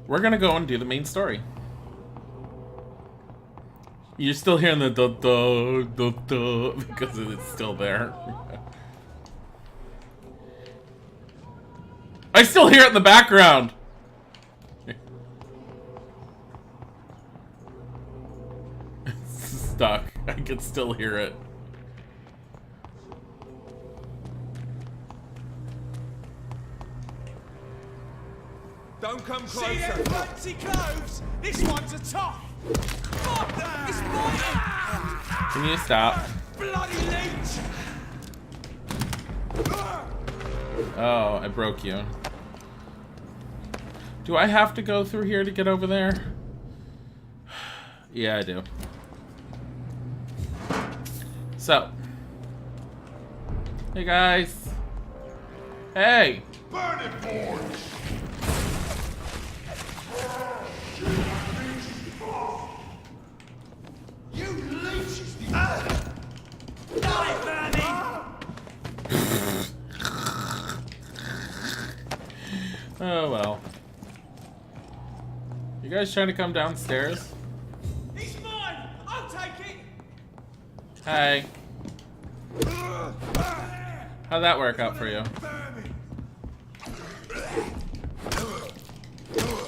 We're gonna go and do the main story. You're still hearing the because it's still there. I still hear it in the background. It's stuck. I can still hear it. Don't come closer. See them fancy clothes? This one's a top. Fuck that! It's biting! Can you stop? Bloody leech! Oh, I broke you. Do I have to go through here to get over there? Yeah, I do. So. Hey, guys. Hey! Burn it, boys! You leeches! Die, Bernie! Oh, well. You guys trying to come downstairs? It's mine! I'll take it! Hey. How'd that work out for you?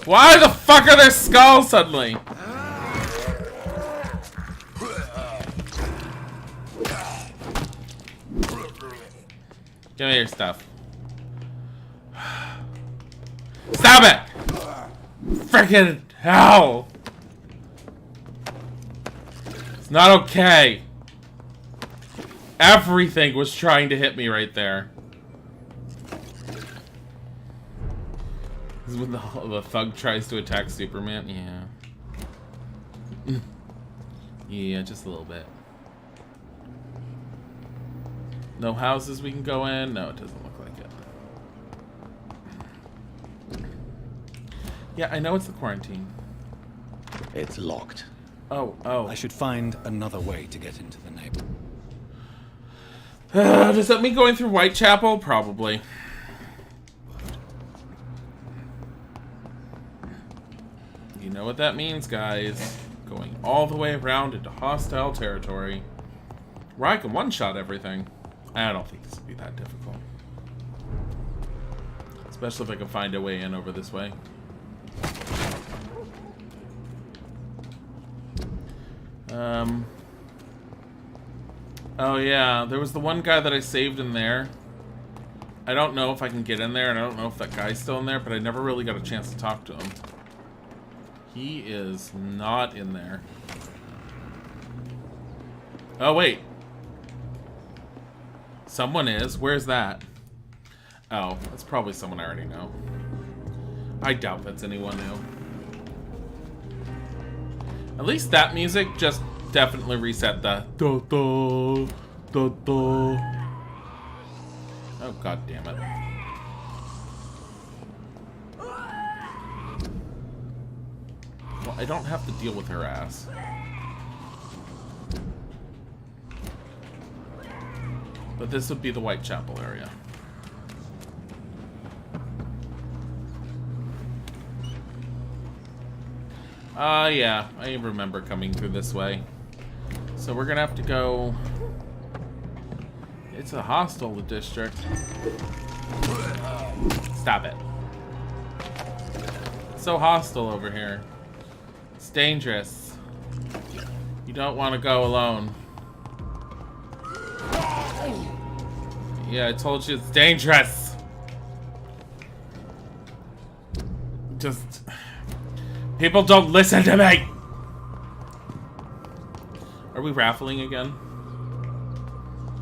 Why the fuck are there skulls suddenly? Give me your stuff. Stop it! Freaking hell! It's not okay. Everything was trying to hit me right there. This is when the thug tries to attack Superman. Yeah. Yeah, just a little bit. No houses we can go in? No, it doesn't look like it. Yeah, I know it's the quarantine. It's locked. Oh. I should find another way to get into the neighborhood. Does that mean going through Whitechapel? Probably. You know what that means, guys. Going all the way around into hostile territory. Where I can one-shot everything. I don't think this will be that difficult. Especially if I can find a way in over this way. Oh yeah, there was the one guy that I saved in there. I don't know if I can get in there, and I don't know if that guy's still in there, but I never really got a chance to talk to him. He is not in there. Oh, wait. Someone is. Where's that? Oh, that's probably someone I already know. I doubt that's anyone new. At least that music just definitely reset the da-da. Oh, god damn it. Well, I don't have to deal with her ass. But this would be the Whitechapel area. Yeah, I remember coming through this way. So we're gonna have to go... It's a hostile district. Stop it. It's so hostile over here. It's dangerous. You don't want to go alone. Yeah, I told you it's dangerous. Just... People don't listen to me! Are we raffling again?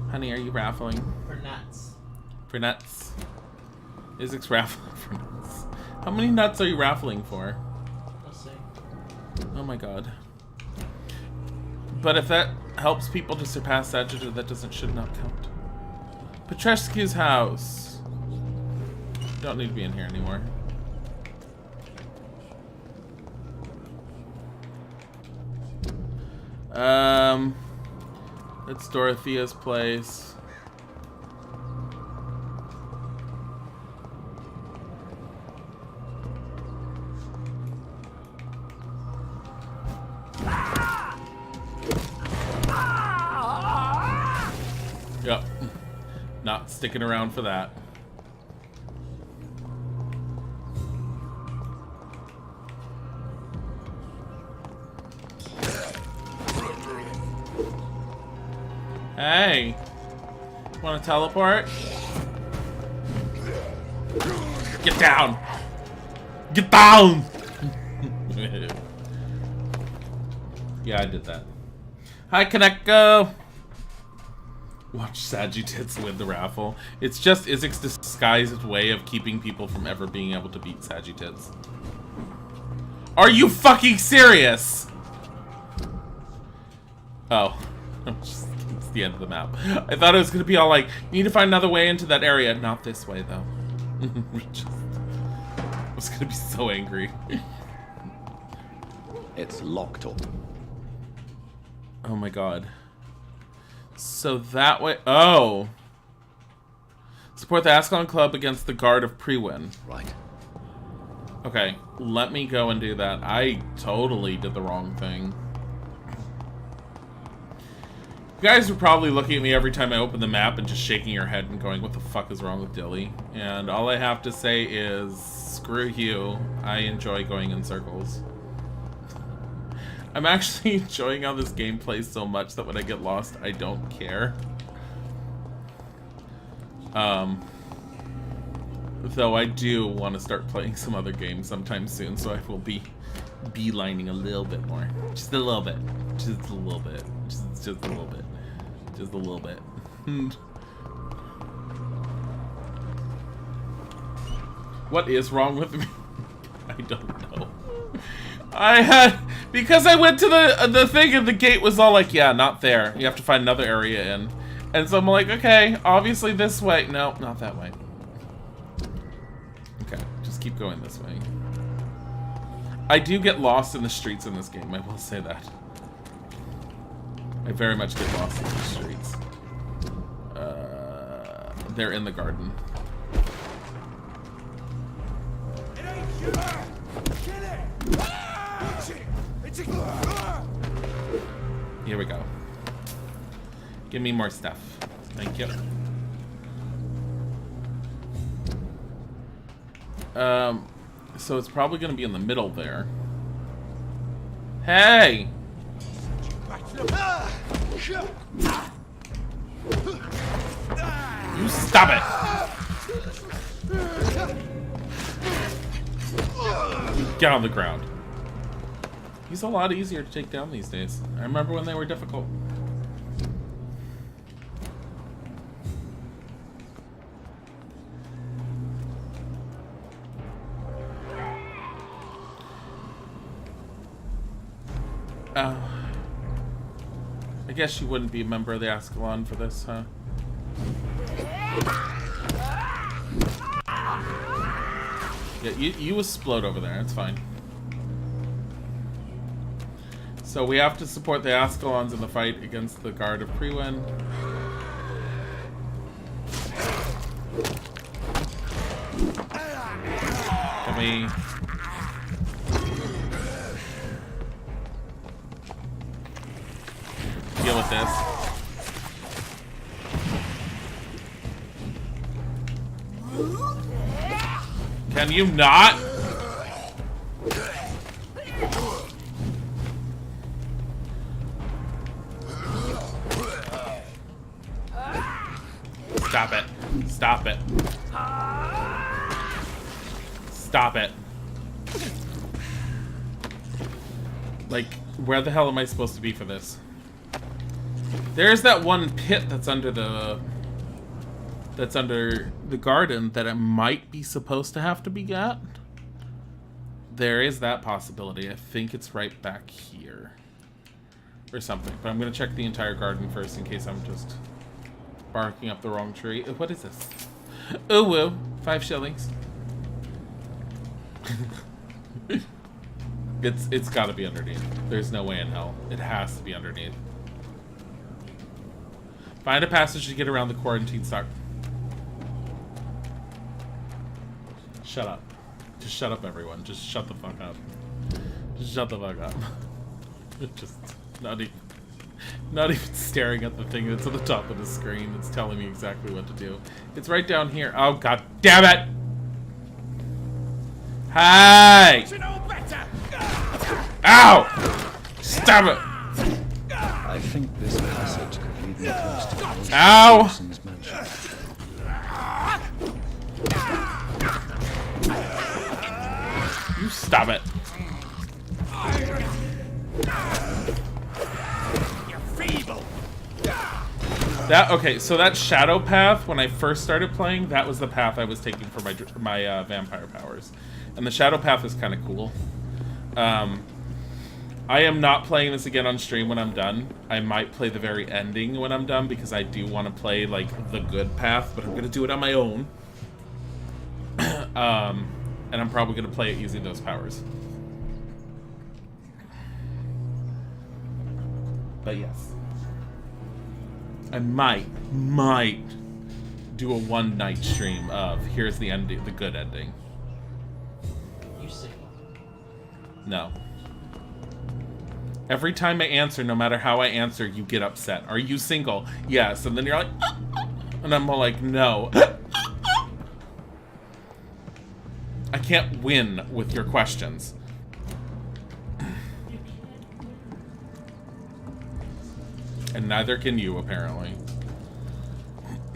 Honey, are you raffling? For nuts. For nuts. Isaac's raffling for nuts. How many nuts are you raffling for? Let's see. Oh my god. But if that helps people to surpass Sagittarius, that should not count. Petrescu's house. Don't need to be in here anymore. It's Dorothea's place. Yep. Not sticking around for that. Hey. Want to teleport? Get down! Get down! Yeah, I did that. Hi, Kaneko! Watch Sagittits win the raffle. It's just Izik's disguised way of keeping people from ever being able to beat Sagittits. Are you fucking serious? Oh. It's the end of the map. I thought it was going to be all like, you need to find another way into that area. Not this way, though. I was going to be so angry. It's locked up. Oh my god. So that way... Oh! Support the Ascalon Club against the Guard of Prewin. Right. Okay, let me go and do that. I totally did the wrong thing. You guys are probably looking at me every time I open the map and just shaking your head and going, what the fuck is wrong with Dilly? And all I have to say is, screw you. I enjoy going in circles. I'm actually enjoying how this game plays so much that when I get lost, I don't care. Though I do want to start playing some other games sometime soon, so I will be beelining a little bit more. Just a little bit. Just a little bit. Just a little bit. Just a little bit. What is wrong with me? I don't know. I had... Because I went to the thing and the gate was all like, yeah, not there. You have to find another area in. And so I'm like, okay, obviously this way. No, not that way. Okay, just keep going this way. I do get lost in the streets in this game, I will say that. I very much get lost in the streets. They're in the garden. Here we go. Give me more stuff. Thank you. So it's probably going to be in the middle there. Hey! You stop it! Get on the ground. He's a lot easier to take down these days. I remember when they were difficult. I guess you wouldn't be a member of the Ascalon for this, huh? Yeah, you explode over there. It's fine. So we have to support the Ascalons in the fight against the Guard of Prewin. Can we... deal with this? Can you not? Stop it. Stop it. Stop it. Like, where the hell am I supposed to be for this? There's that one pit that's under the garden that it might be supposed to have to be at. There is that possibility. I think it's right back here. Or something. But I'm gonna check the entire garden first in case I'm just barking up the wrong tree. What is this? Ooh woo. 5 shillings. It's gotta be underneath. There's no way in hell. It has to be underneath. Find a passage to get around the quarantine stock. Shut up. Just shut up, everyone. Just shut the fuck up. Just shut the fuck up. Just not even staring at the thing that's at the top of the screen. It's telling me exactly what to do. It's right down here. Oh, god damn it! Hey! Ow! Stop it! I think this passage could lead even close to Mr. Ow! Dawson's mansion. You stop it. You're feeble. That okay, so that shadow path, when I first started playing, that was the path I was taking for my vampire powers. And the shadow path is kind of cool. I am not playing this again on stream when I'm done. I might play the very ending when I'm done because I do want to play like the good path, but I'm gonna do it on my own. And I'm probably gonna play it using those powers. But yes, I might do a one-night stream of here's the ending, the good ending. You see. No. Every time I answer, no matter how I answer, you get upset. Are you single? Yes. And then you're like, and I'm all like, no. I can't win with your questions. And neither can you, apparently.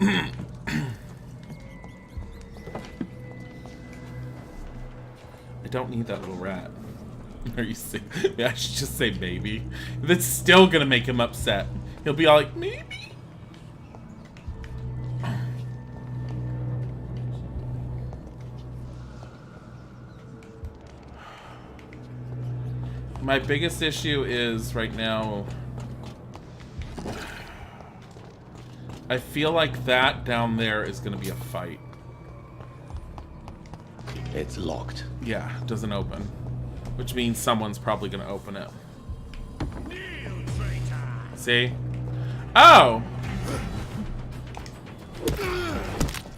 I don't need that little rat. Are you sick? Maybe I should just say maybe. That's still gonna make him upset. He'll be all like, maybe? My biggest issue is right now, I feel like that down there is gonna be a fight. It's locked. Yeah, it doesn't open. Which means someone's probably gonna open it. See? Oh!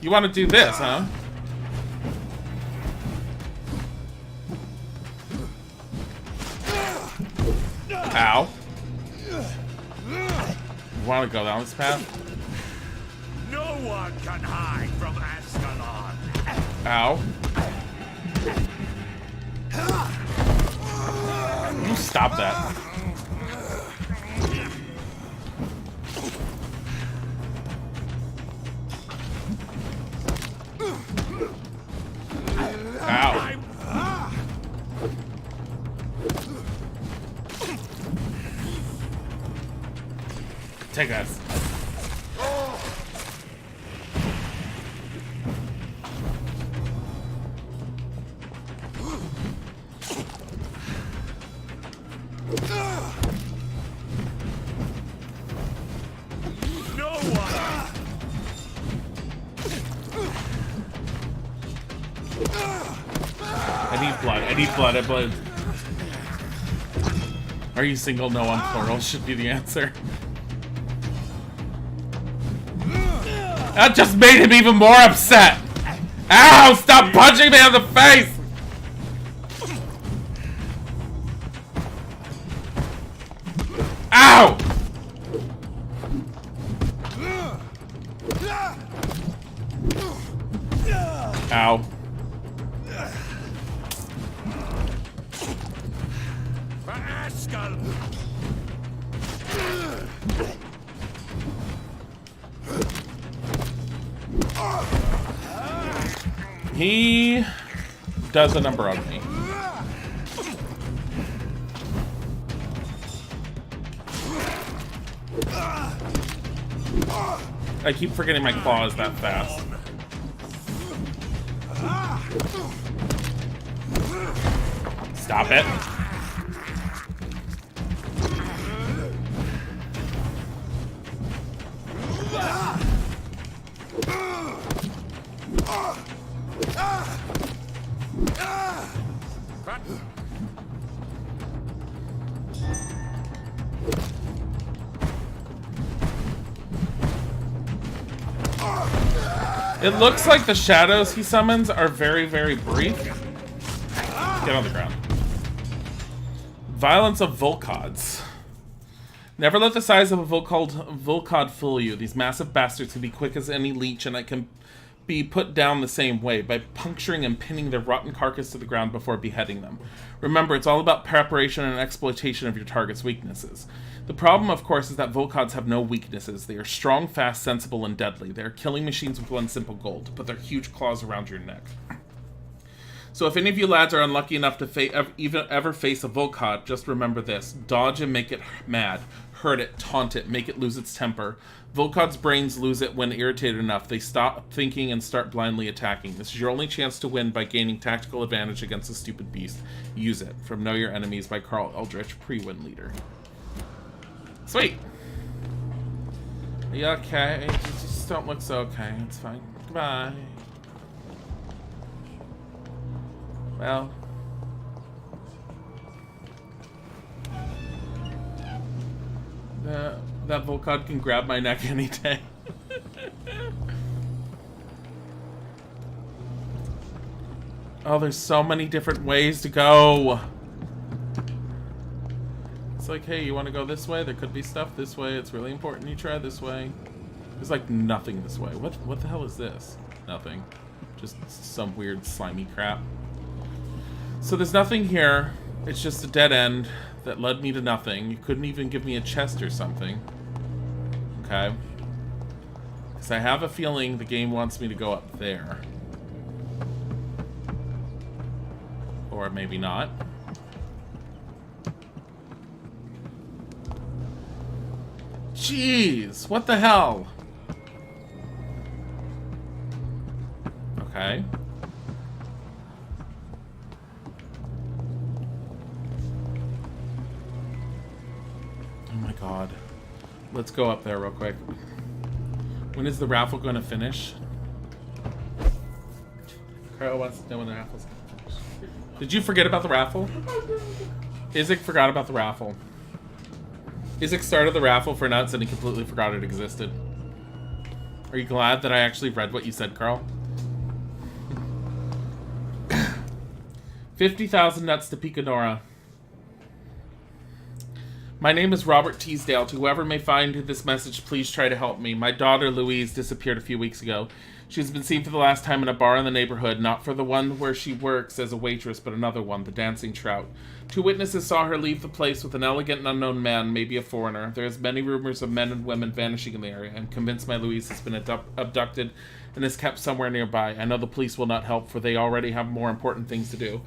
You wanna do this, huh? Ow. You wanna go down this path? No one can hide from Ascalon. Ow. You stop that. Ow. Take this. I need blood. Are you single? No, I'm plural. Should be the answer. That just made him even more upset. Ow! Stop punching me in the face! Ow! Ow. He does a number on me. I keep forgetting my claw is that fast. Stop it. It looks like the shadows he summons are very, very brief. Get on the ground. Violence of Volcods. Never let the size of a Volcod fool you. These massive bastards can be quick as any leech, and I can be put down the same way, by puncturing and pinning their rotten carcass to the ground before beheading them. Remember, it's all about preparation and exploitation of your target's weaknesses. The problem, of course, is that Volkods have no weaknesses. They are strong, fast, sensible, and deadly. They are killing machines with one simple goal: to put their huge claws around your neck. So if any of you lads are unlucky enough to ever face a Volkod, just remember this: dodge and make it mad. Hurt it, taunt it, make it lose its temper. Volkod's brains lose it when irritated enough. They stop thinking and start blindly attacking. This is your only chance to win by gaining tactical advantage against a stupid beast. Use it. From Know Your Enemies by Carl Eldritch, pre-win leader. Sweet. Are you okay? You just don't look so okay. It's fine. Goodbye. Well. That Volkod can grab my neck any day. Oh, there's so many different ways to go. It's like, hey, you want to go this way? There could be stuff this way. It's really important you try this way. There's like nothing this way. What the hell is this? Nothing. Just some weird slimy crap. So there's nothing here. It's just a dead end that led me to nothing. You couldn't even give me a chest or something. Okay. Because I have a feeling the game wants me to go up there. Or maybe not. Jeez, what the hell? Okay. Oh my god. Let's go up there real quick. When is the raffle going to finish? Carl wants to know when the raffle's going to finish. Did you forget about the raffle? Isaac forgot about the raffle. Isaac started the raffle for nuts and he completely forgot it existed. Are you glad that I actually read what you said, Carl? 50,000 nuts to Picadora. My name is Robert Teasdale. To whoever may find this message, please try to help me. My daughter, Louise, disappeared a few weeks ago. She's been seen for the last time in a bar in the neighborhood, not for the one where she works as a waitress, but another one, the Dancing Trout. 2 witnesses saw her leave the place with an elegant and unknown man, maybe a foreigner. There is many rumors of men and women vanishing in the area. I'm convinced my Louise has been abducted and is kept somewhere nearby. I know the police will not help, for they already have more important things to do.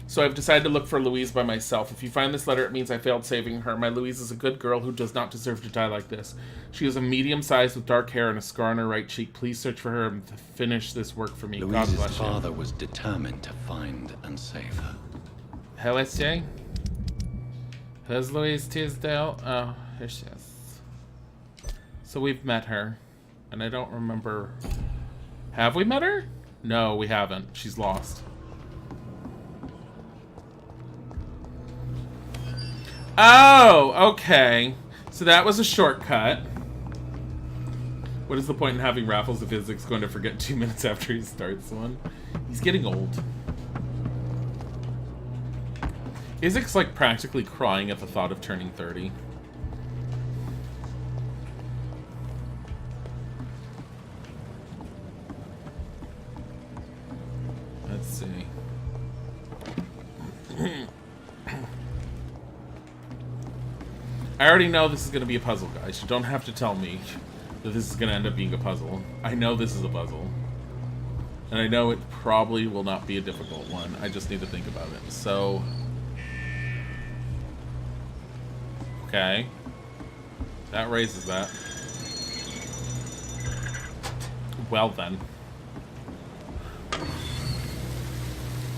So I've decided to look for Louise by myself. If you find this letter, it means I failed saving her. My Louise is a good girl who does not deserve to die like this. She is a medium-sized with dark hair and a scar on her right cheek. Please search for her and finish this work for me. God bless you. Father was determined to find and save her. Who is she? Who's Louise Teasdale? Oh, here she is. So we've met her. And I don't remember... Have we met her? No, we haven't. She's lost. Oh, okay. So that was a shortcut. What is the point in having raffles if Isaac's going to forget 2 minutes after he starts one? He's getting old. Isaac's like practically crying at the thought of turning 30. Let's see. I already know this is going to be a puzzle, guys. You don't have to tell me that this is going to end up being a puzzle. I know this is a puzzle. And I know it probably will not be a difficult one. I just need to think about it. So... Okay. That raises that. Well then.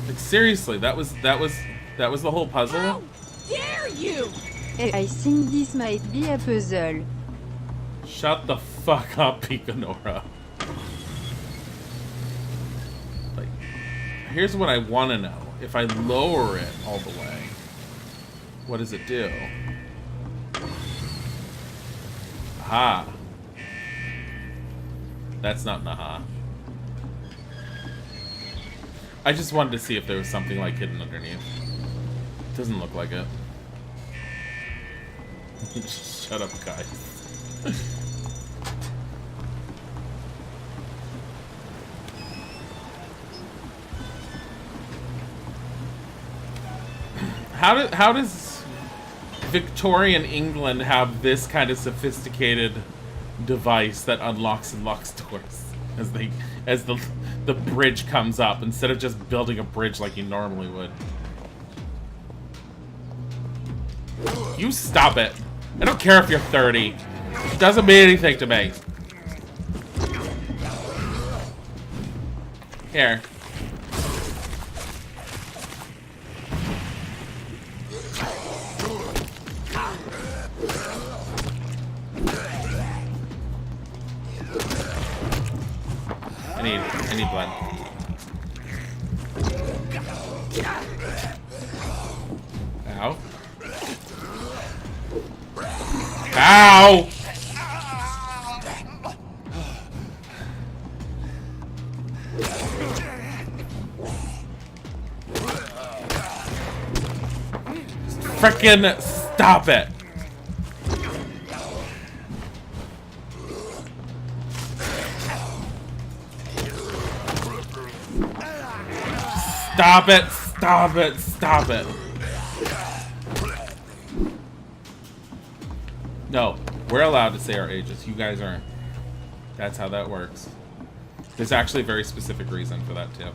Like, seriously, that was the whole puzzle? How dare you! I think this might be a puzzle. Shut the fuck up, Picanora. Like, here's what I want to know. If I lower it all the way, what does it do? Aha. That's not Naha. I just wanted to see if there was something like hidden underneath. Doesn't look like it. Shut up, guys. How does Victorian England have this kind of sophisticated device that unlocks and locks doors as the bridge comes up instead of just building a bridge like you normally would? You stop it. I don't care if you're 30. It doesn't mean anything to me. Here. I need blood. Ow. Ow! Frickin' stop it! Stop it! Stop it! Stop it! No, we're allowed to say our ages. You guys aren't. That's how that works. There's actually a very specific reason for that too.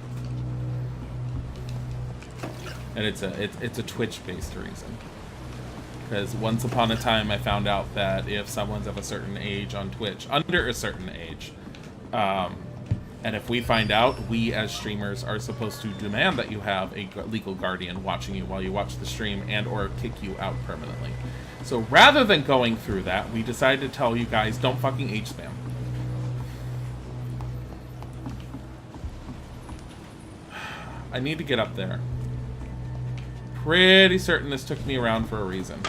And it's a Twitch-based reason. Because once upon a time I found out that if someone's of a certain age on Twitch, under a certain age, and if we find out, we as streamers are supposed to demand that you have a legal guardian watching you while you watch the stream and or kick you out permanently. So rather than going through that, we decided to tell you guys, don't fucking age spam. I need to get up there. Pretty certain this took me around for a reason.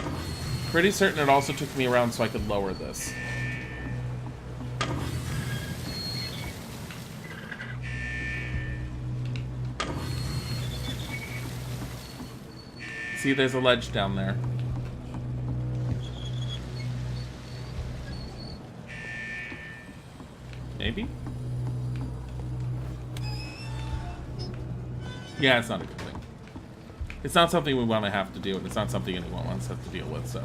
Pretty certain it also took me around so I could lower this. See, there's a ledge down there. Maybe? Yeah, it's not a good thing. It's not something we want to have to do, and it's not something anyone wants us to deal with, so.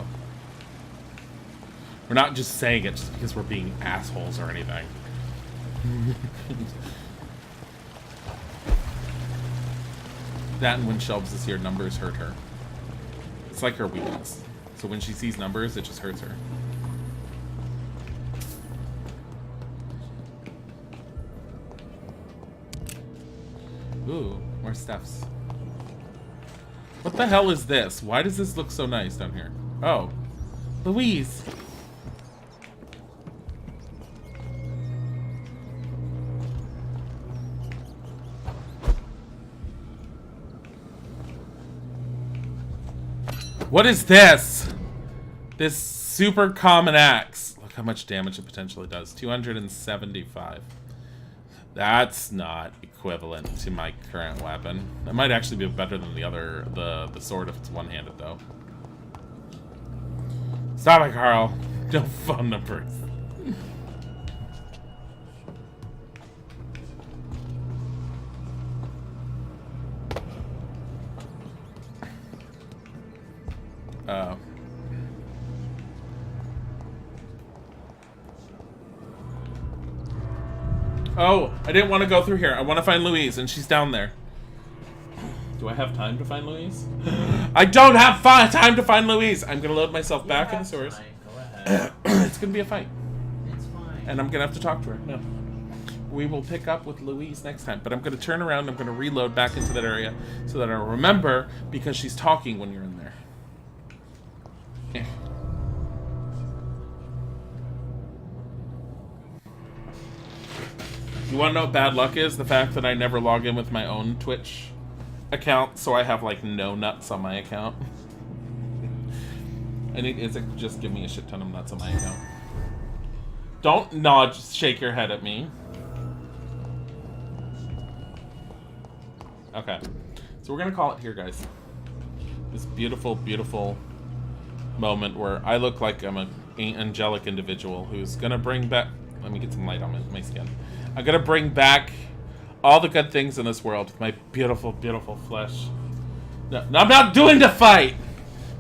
We're not just saying it just because we're being assholes or anything. That and when Shelves is here, numbers hurt her. It's like her weakness. So when she sees numbers, it just hurts her. Ooh, more stuffs. What the hell is this? Why does this look so nice down here? Oh. Louise! What is this? This super common axe. Look how much damage it potentially does. 275. That's not equivalent to my current weapon. That might actually be better than the other, the sword if it's one-handed though. Stop it, Carl. No phone numbers. Oh, I didn't want to go through here. I want to find Louise, and she's down there. Do I have time to find Louise? I don't have time to find Louise! I'm going to load myself back in the sewers. It's going to be a fight. It's fine. And I'm going to have to talk to her. No. We will pick up with Louise next time. But I'm going to turn around and I'm going to reload back into that area so that I'll remember because she's talking when you're in there. Yeah. You want to know what bad luck is? The fact that I never log in with my own Twitch account, so I have like no nuts on my account. And it just give me a shit ton of nuts on my account. Don't nod, just shake your head at me. Okay, so we're gonna call it here, guys. This beautiful, beautiful moment where I look like I'm an angelic individual who's gonna bring back. Let me get some light on my skin. I'm gonna bring back all the good things in this world with my beautiful, beautiful flesh. No, I'm not doing the fight!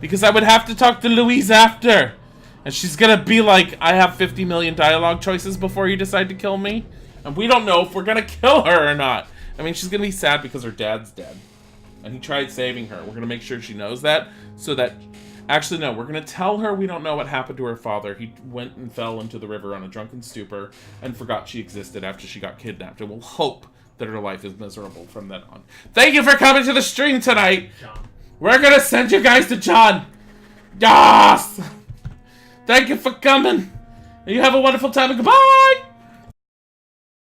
Because I would have to talk to Louise after. And she's gonna be like, I have 50 million dialogue choices before you decide to kill me. And we don't know if we're gonna kill her or not. I mean, she's gonna be sad because her dad's dead. And he tried saving her. We're gonna make sure she knows that. So that... Actually, no, we're gonna tell her we don't know what happened to her father. He went and fell into the river on a drunken stupor and forgot she existed after she got kidnapped. And we'll hope that her life is miserable from then on. Thank you for coming to the stream tonight! John. We're gonna send you guys to John! Yes! Thank you for coming! You have a wonderful time and goodbye!